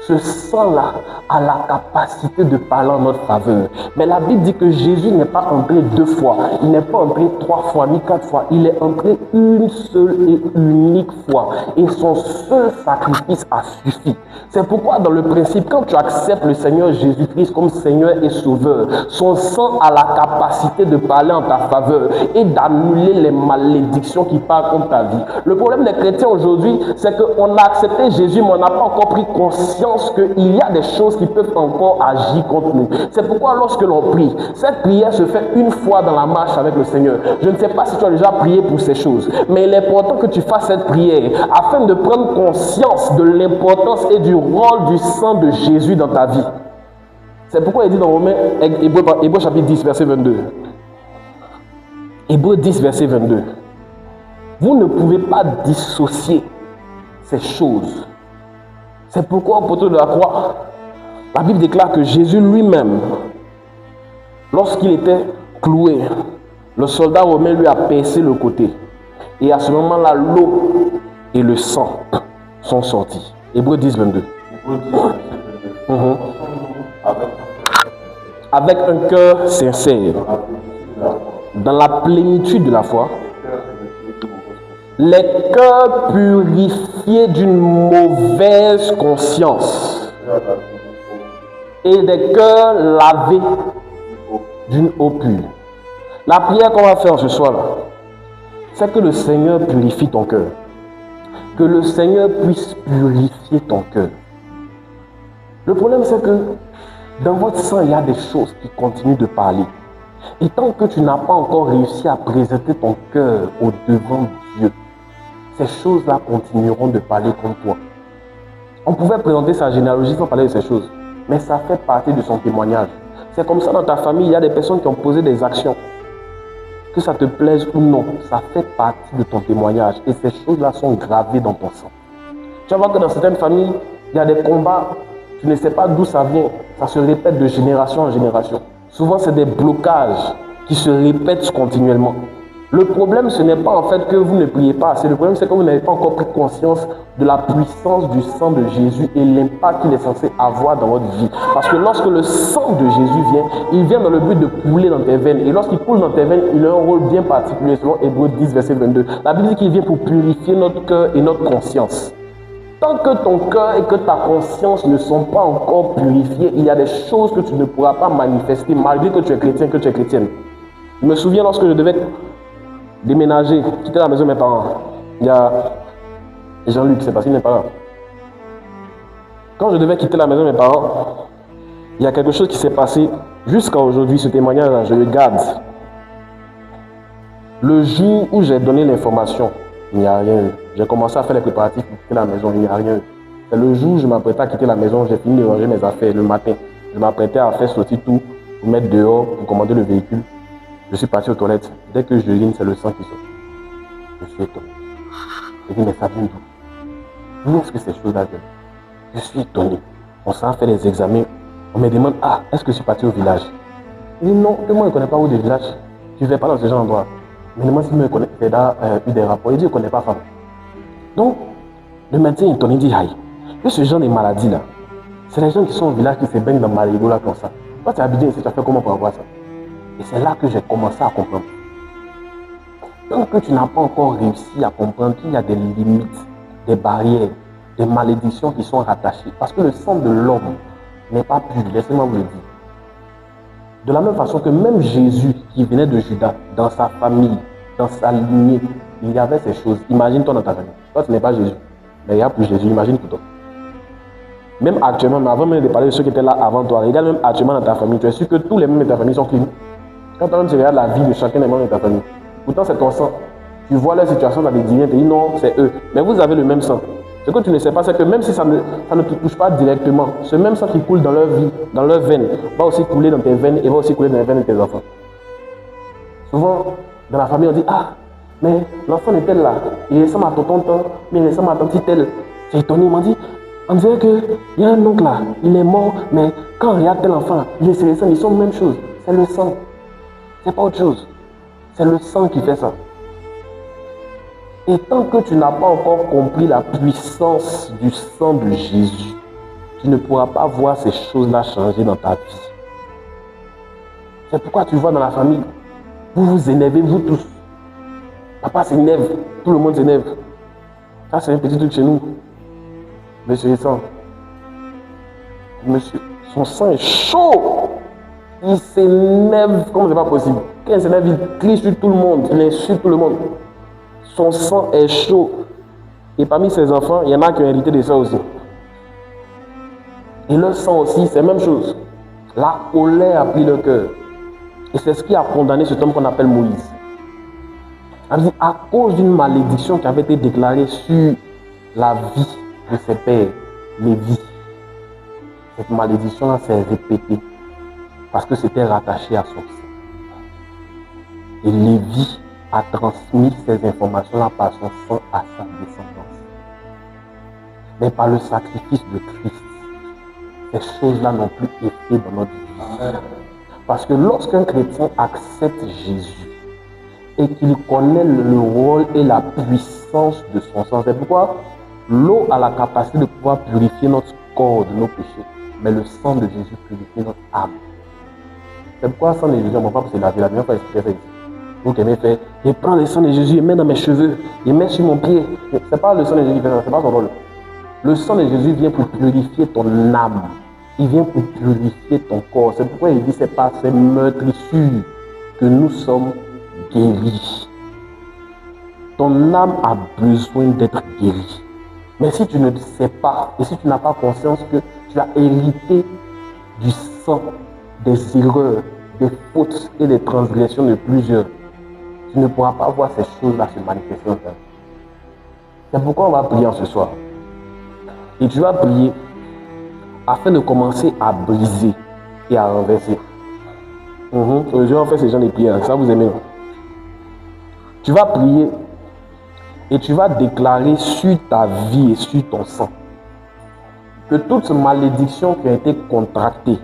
ce sang-là a la capacité de parler en notre faveur. Mais la Bible dit que Jésus n'est pas entré 2 fois, il n'est pas entré 3 fois, ni 4 fois. Il est entré une seule et unique fois. Et son seul sacrifice a suffi. C'est pourquoi dans le principe, quand tu acceptes le Seigneur Jésus-Christ comme Seigneur et Sauveur, son sang a la capacité de parler en ta faveur et d'annuler les malédictions qui parlent contre ta vie. Le problème des chrétiens aujourd'hui, c'est qu'on a accepté Jésus, mais on n'a pas encore pris conscience qu'il y a des choses qui peuvent encore agir contre nous. C'est pourquoi lorsque l'on prie, cette prière se fait une fois dans la marche avec le Seigneur. Je ne sais pas si tu as déjà prié pour ces choses, mais il est important que tu fasses cette prière afin de prendre conscience de l'importance et du rôle du sang de Jésus dans ta vie. C'est pourquoi il dit dans Romains, Hébreux chapitre 10, verset 22. Hébreux 10, verset 22. Vous ne pouvez pas dissocier ces choses. C'est pourquoi au poteau de la croix, la Bible déclare que Jésus lui-même, lorsqu'il était cloué, le soldat romain lui a percé le côté. Et à ce moment-là, l'eau et le sang sont sortis. Hébreux 10, 22. Avec un cœur sincère, dans la plénitude de la foi, les cœurs purifiés d'une mauvaise conscience et des cœurs lavés d'une eau pure. La prière qu'on va faire ce soir-là, c'est que le Seigneur purifie ton cœur. Que le Seigneur puisse purifier ton cœur. Le problème, c'est que dans votre sang, il y a des choses qui continuent de parler. Et tant que tu n'as pas encore réussi à présenter ton cœur au devant de Dieu, ces choses-là continueront de parler contre toi. On pouvait présenter sa généalogie sans parler de ces choses, mais ça fait partie de son témoignage. C'est comme ça dans ta famille, il y a des personnes qui ont posé des actions. Que ça te plaise ou non, ça fait partie de ton témoignage. Et ces choses-là sont gravées dans ton sang. Tu vas voir que dans certaines familles, il y a des combats, tu ne sais pas d'où ça vient. Ça se répète de génération en génération. Souvent, c'est des blocages qui se répètent continuellement. Le problème, ce n'est pas en fait que vous ne priez pas assez. Le problème, c'est que vous n'avez pas encore pris conscience de la puissance du sang de Jésus et l'impact qu'il est censé avoir dans votre vie. Parce que lorsque le sang de Jésus vient, il vient dans le but de couler dans tes veines. Et lorsqu'il coule dans tes veines, il a un rôle bien particulier selon Hébreux 10, verset 22. La Bible dit qu'il vient pour purifier notre cœur et notre conscience. Tant que ton cœur et que ta conscience ne sont pas encore purifiés, il y a des choses que tu ne pourras pas manifester malgré que tu es chrétien, que tu es chrétienne. Je me souviens lorsque je devais déménager, quitter la maison de mes parents. Il y a Jean-Luc, c'est parce qu'il n'est pas là. Quand je devais quitter la maison de mes parents, il y a quelque chose qui s'est passé jusqu'à aujourd'hui. Ce témoignage-là, je le garde. Le jour où j'ai donné l'information, il n'y a rien eu. J'ai commencé à faire les préparatifs pour quitter la maison, il n'y a rien eu. C'est le jour où je m'apprêtais à quitter la maison, j'ai fini de ranger mes affaires le matin. Je m'apprêtais à faire sortir tout, pour mettre dehors, pour commander le véhicule. Je suis parti aux toilettes. Dès que je urine, c'est le sang qui sort. Je suis étonné. Je dis, mais ça vient d'où? D'où est-ce que ces choses-là viennent? Je suis étonné. On s'en fait les examens. On me demande, ah, est-ce que je suis parti au village? Je dis, non, moi, je ne connais pas où des villages. Je ne vais pas dans ce genre d'endroit. Mais moi, si je me connais, j'ai eu des rapports. Il dit, je ne connais pas femme. Donc, le médecin est étonné, il dit, aïe, que ce genre de maladies-là, c'est les gens qui sont au village qui se baignent dans Marigo là comme ça. Toi, tu es habitué ici, tu as fait comment pour avoir ça? Et c'est là que j'ai commencé à comprendre. Tant que tu n'as pas encore réussi à comprendre qu'il y a des limites, des barrières, des malédictions qui sont rattachées. Parce que le sang de l'homme n'est pas pur, laissez-moi vous le dire. De la même façon que même Jésus qui venait de Juda, dans sa famille, dans sa lignée, il y avait ces choses. Imagine-toi dans ta famille. Toi, tu n'es pas Jésus. Mais il y a pour Jésus, imagine pour toi. Même actuellement, mais avant même de parler de ceux qui étaient là avant toi, regarde même actuellement dans ta famille, tu es sûr que tous les membres de ta famille sont clean. Quand tu regardes la vie de chacun des membres de ta famille, pourtant c'est ton sang. Tu vois leur situation dans des dîners, tu dis non, c'est eux. Mais vous avez le même sang. Ce que tu ne sais pas, c'est que même si ça ne te touche pas directement, ce même sang qui coule dans leur vie, dans leurs veines, va aussi couler dans tes veines et va aussi couler dans les veines de tes enfants. Souvent, dans la famille, on dit, ah, mais l'enfant est tel là, il ressemble à tonton, mais il ressemble à tante telle. J'ai étonné, il m'a dit, on dirait qu'il y a un oncle là, il est mort, mais quand on regarde tel enfant, il se ressemble, ils sont la même chose. C'est le sang. C'est pas autre chose. C'est le sang qui fait ça. Et tant que tu n'as pas encore compris la puissance du sang de Jésus, tu ne pourras pas voir ces choses-là changer dans ta vie. C'est pourquoi tu vois dans la famille, vous vous énervez, vous tous. Papa s'énerve, tout le monde s'énerve. Ça, c'est un petit truc chez nous. Monsieur est sang. Monsieur, son sang est chaud. Il s'énerve comme c'est pas possible. Quand il s'énerve, il crie sur tout le monde, il insulte tout le monde. Son sang est chaud. Et parmi ses enfants, il y en a qui ont hérité de ça aussi. Et leur sang aussi, c'est la même chose. La colère a pris le cœur. Et c'est ce qui a condamné cet homme qu'on appelle Moïse. À cause d'une malédiction qui avait été déclarée sur la vie de ses pères, Lévi. Cette malédiction s'est répétée parce que c'était rattaché à son sang. Et Lévi a transmis ces informations-là par son sang à sa descendance. Mais par le sacrifice de Christ, ces choses-là n'ont plus effet dans notre vie. Parce que lorsqu'un chrétien accepte Jésus et qu'il connaît le rôle et la puissance de son sang, c'est pourquoi l'eau a la capacité de pouvoir purifier notre corps de nos péchés, mais le sang de Jésus purifie notre âme. C'est pourquoi le sang de Jésus, on ne va pas se laver. La dernière fois, expliqué ça ici. Vous qui aimez faire, il prend le sang de Jésus, il met dans mes cheveux, il met sur mon pied. Ce n'est pas le sang de Jésus qui fait ça, ce n'est pas son rôle. Le sang de Jésus vient pour purifier ton âme. Il vient pour purifier ton corps. C'est pourquoi il dit, c'est par ces meurtrissures que nous sommes guéris. Ton âme a besoin d'être guérie. Mais si tu ne sais pas, et si tu n'as pas conscience que tu as hérité du sang, des erreurs, des fautes et des transgressions de plusieurs, tu ne pourras pas voir ces choses-là se manifester en toi. C'est pourquoi on va prier ce soir. Et tu vas prier afin de commencer à briser et à renverser. Aujourd'hui, on fait ces gens de prières. Ça vous aimez. Tu vas prier et tu vas déclarer sur ta vie et sur ton sang que toute malédiction qui a été contractée,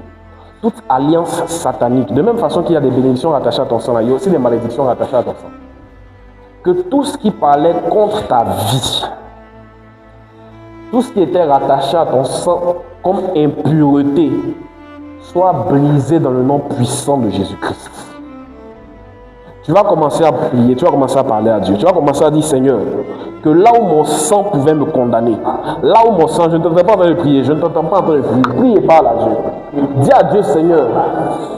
toute alliance satanique, de même façon qu'il y a des bénédictions rattachées à ton sang, il y a aussi des malédictions rattachées à ton sang. Que tout ce qui parlait contre ta vie, tout ce qui était rattaché à ton sang comme impureté, soit brisé dans le nom puissant de Jésus-Christ. Tu vas commencer à prier, tu vas commencer à parler à Dieu. Tu vas commencer à dire, Seigneur, que là où mon sang pouvait me condamner, là où mon sang, je ne t'entends pas en train de prier, je ne t'entends pas en train de prier, prie et parle à Dieu. Dis à Dieu, Seigneur,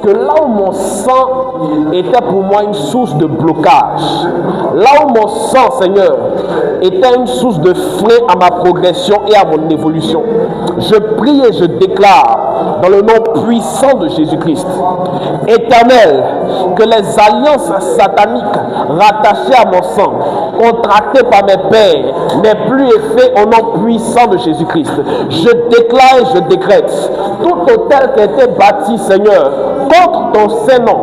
que là où mon sang était pour moi une source de blocage, là où mon sang, Seigneur, était une source de frein à ma progression et à mon évolution, je prie et je déclare dans le nom puissant de Jésus-Christ, Éternel, que les alliances sataniques rattachées à mon sang, contractées par mes pères, n'aient plus effet au nom puissant de Jésus-Christ. Je déclare et je décrète tout hôtel qui a été bâti, Seigneur, contre ton Saint-Nom,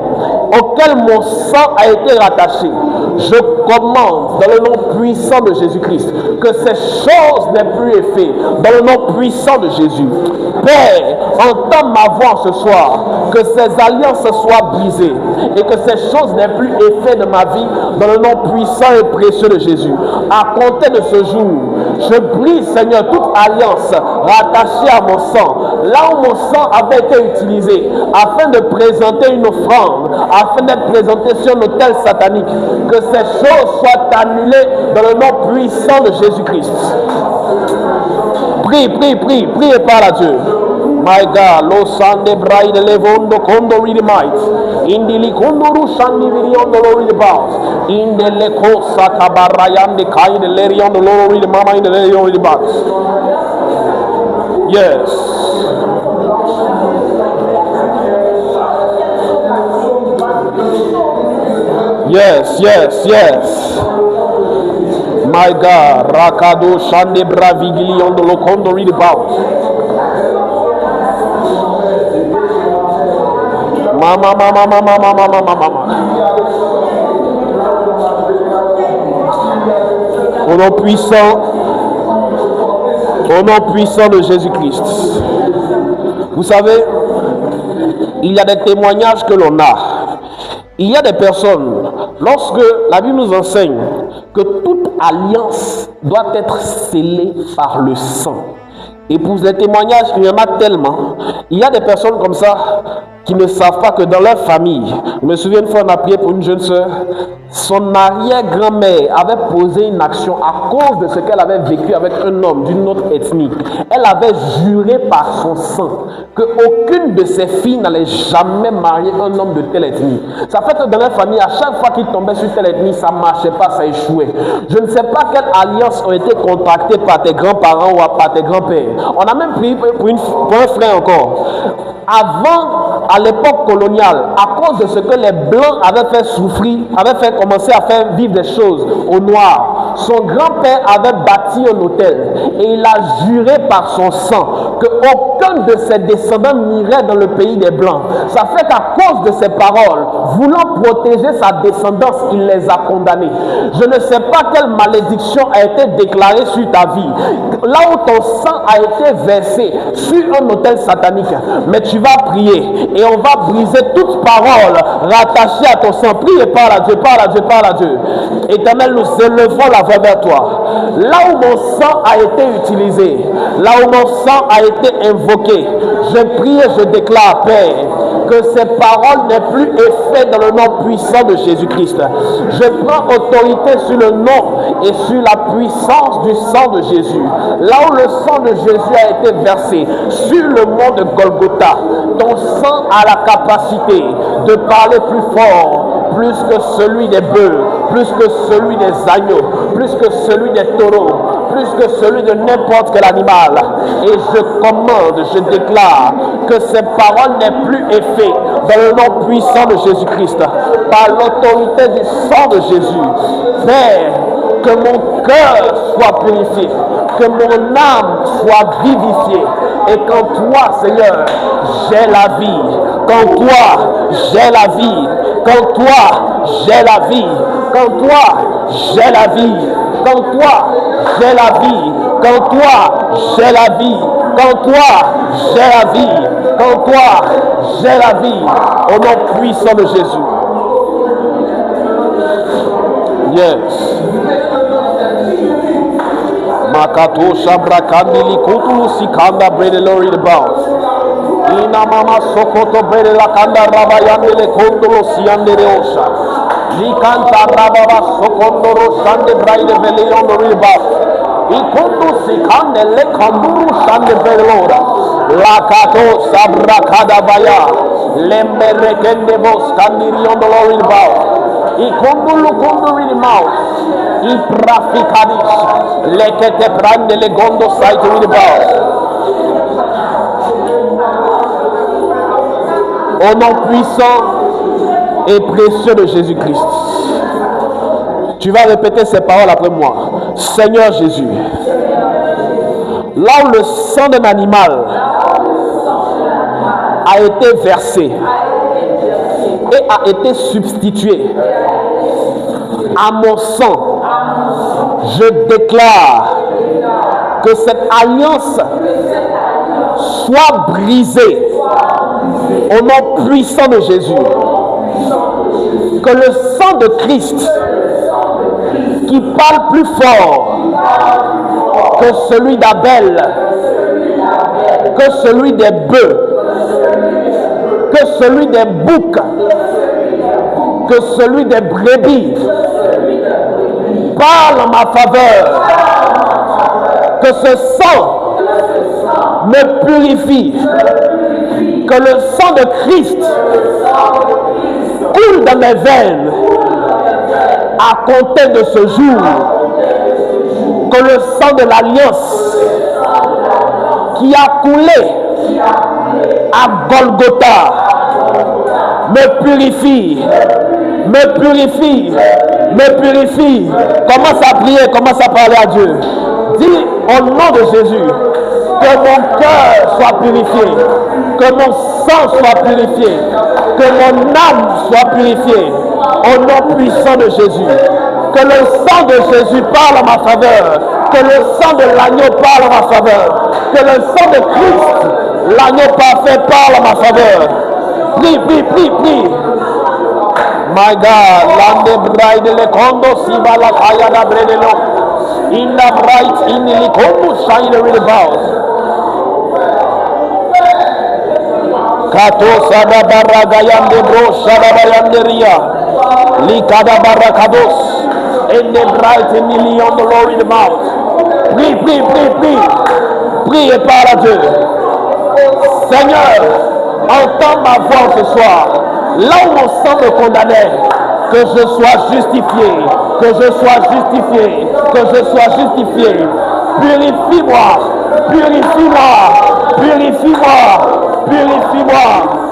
auquel mon sang a été rattaché. Je commande dans le nom puissant de Jésus-Christ que ces choses n'aient plus effet dans le nom puissant de Jésus. Père, entends ma voix ce soir, que ces alliances soient brisées et que ces choses n'aient plus effet de ma vie dans le nom puissant et précieux de Jésus. À compter de ce jour, je brise, Seigneur, toute alliance rattachée à mon sang, là où mon sang avait été utilisé afin de présenter une offrande, afin d'être présenté sur un autel satanique, que ces choses soient annulées dans le nom puissant de Jésus-Christ. Prie, prie, prie, prie et parle à Dieu. My God, lo sande bride levondo kondo really might. Indili kondo rushandi viriondo lo really bounce. Indele kosa kabarayande kai de leriondo lo really mama in the lerion really bounce. Yes. Yes, yes, yes. My God, Rakado Shande Bravigili on the Locondo read about. Mama, mama, mama, mama, mama, mama. Au nom puissant de Jésus-Christ. Vous savez, il y a des témoignages que l'on a. Il y a des personnes, lorsque la Bible nous enseigne que toute alliance doit être scellée par le sang, Et pour les témoignages, il y en a tellement. Il y a des personnes comme ça qui ne savent pas que dans leur famille, je me souviens une fois on a prié pour une jeune soeur, son arrière-grand-mère avait posé une action à cause de ce qu'elle avait vécu avec un homme d'une autre ethnie. Elle avait juré par son sang qu'aucune de ses filles n'allait jamais marier un homme de telle ethnie. Ça fait que dans leur famille, à chaque fois qu'ils tombaient sur telle ethnie, ça ne marchait pas, ça échouait. Je ne sais pas quelles alliances ont été contractées par tes grands-parents ou par tes grands-pères. On a même prié pour un frère encore. Avant, à l'époque coloniale, à cause de ce que les Blancs avaient fait souffrir, avaient fait commencer à faire vivre des choses aux Noirs, son grand-père avait bâti un hôtel et il a juré par son sang qu'aucun de ses descendants n'irait dans le pays des Blancs. Ça fait qu'à cause de ces paroles, voulant protéger sa descendance, il les a condamnés. Je ne sais pas quelle malédiction a été déclarée sur ta vie, là où ton sang a été versé sur un hôtel satanique, mais tu vas prier et on va briser toute parole rattachée à ton sang. Prie et parle à Dieu, parle à Dieu, parle à Dieu. Éternel, nous élevons la voix vers toi. Là où mon sang a été utilisé, là où mon sang a été invoqué, je prie et je déclare, Père, que ces paroles n'aient plus effet dans le nom puissant de Jésus-Christ. Je prends autorité sur le nom et sur la puissance du sang de Jésus. Là où le sang de Jésus a été versé sur le mont de Golgotha, ton sang a la capacité de parler plus fort, plus que celui des bœufs, plus que celui des agneaux, plus que celui des taureaux, plus que celui de n'importe quel animal. Et je commande, je déclare que ces paroles n'aient plus effet dans le nom puissant de Jésus-Christ, par l'autorité du sang de Jésus. Père, que mon cœur soit purifié, que mon âme soit vivifiée, et qu'en toi, Seigneur, j'ai la vie, qu'en toi, j'ai la vie, qu'en toi, j'ai la vie, qu'en toi, j'ai la vie, qu'en toi, j'ai la vie, qu'en toi, j'ai la vie, qu'en toi, j'ai la vie, qu'en toi, j'ai la vie, au nom puissant de Jésus. Yes. Makato Shabra Kandili Kutulu Sikanda Brede Lori the Bounce. Ina Mama Sokoto Brede la Kanda Rabayandele Kondolo Siande Reosha. Likanta Rababa Sokondoro Shande Bride Veleon the Bounce. Ikundu Sikande Le Kanduru Shande Brede Lora. Lakato Sabra Kadabaya. Lembere Kende Bos Kandirion the Lori the Bounce. Ikundulu Kunduri the Mouth. Iprafikadis, lekete prende le gondo saito with the boss. Au nom puissant et précieux de Jésus-Christ, tu vas répéter ces paroles après moi. Seigneur Jésus, là où le sang d'un animal a été versé et a été substitué à mon sang, je déclare que cette alliance soit brisée au nom puissant de Jésus. Que le sang de Christ qui parle plus fort que celui d'Abel, que celui des bœufs, que celui des boucs, que celui des brebis, parle en ma faveur, que ce sang me purifie, que le sang de Christ coule dans mes veines à compter de ce jour, que le sang de l'alliance qui a coulé à Golgotha me purifie, me purifie, me purifie. Commence à prier, commence à parler à Dieu. Dis au nom de Jésus que mon cœur soit purifié, que mon sang soit purifié, que mon âme soit purifiée au nom puissant de Jésus. Que le sang de Jésus parle en ma faveur, que le sang de l'agneau parle en ma faveur, que le sang de Christ, l'agneau parfait, parle en ma faveur. Prie, prie, prie, prie. My God, Lande Bride le Kondo Siba la Kaya da Bredelo. In the bright in the Kondo shine the bows. Kato sada baragayande bro shadabayanderia. Likada barakados. In the bright million the Lord in the mouth. Prie, prie, prie, prie. Prie et parle à Dieu. Seigneur, entends ma voix ce soir. Là où mon sang me condamnait, que je sois justifié, que je sois justifié, que je sois justifié. Purifie-moi, purifie-moi, purifie-moi, purifie-moi.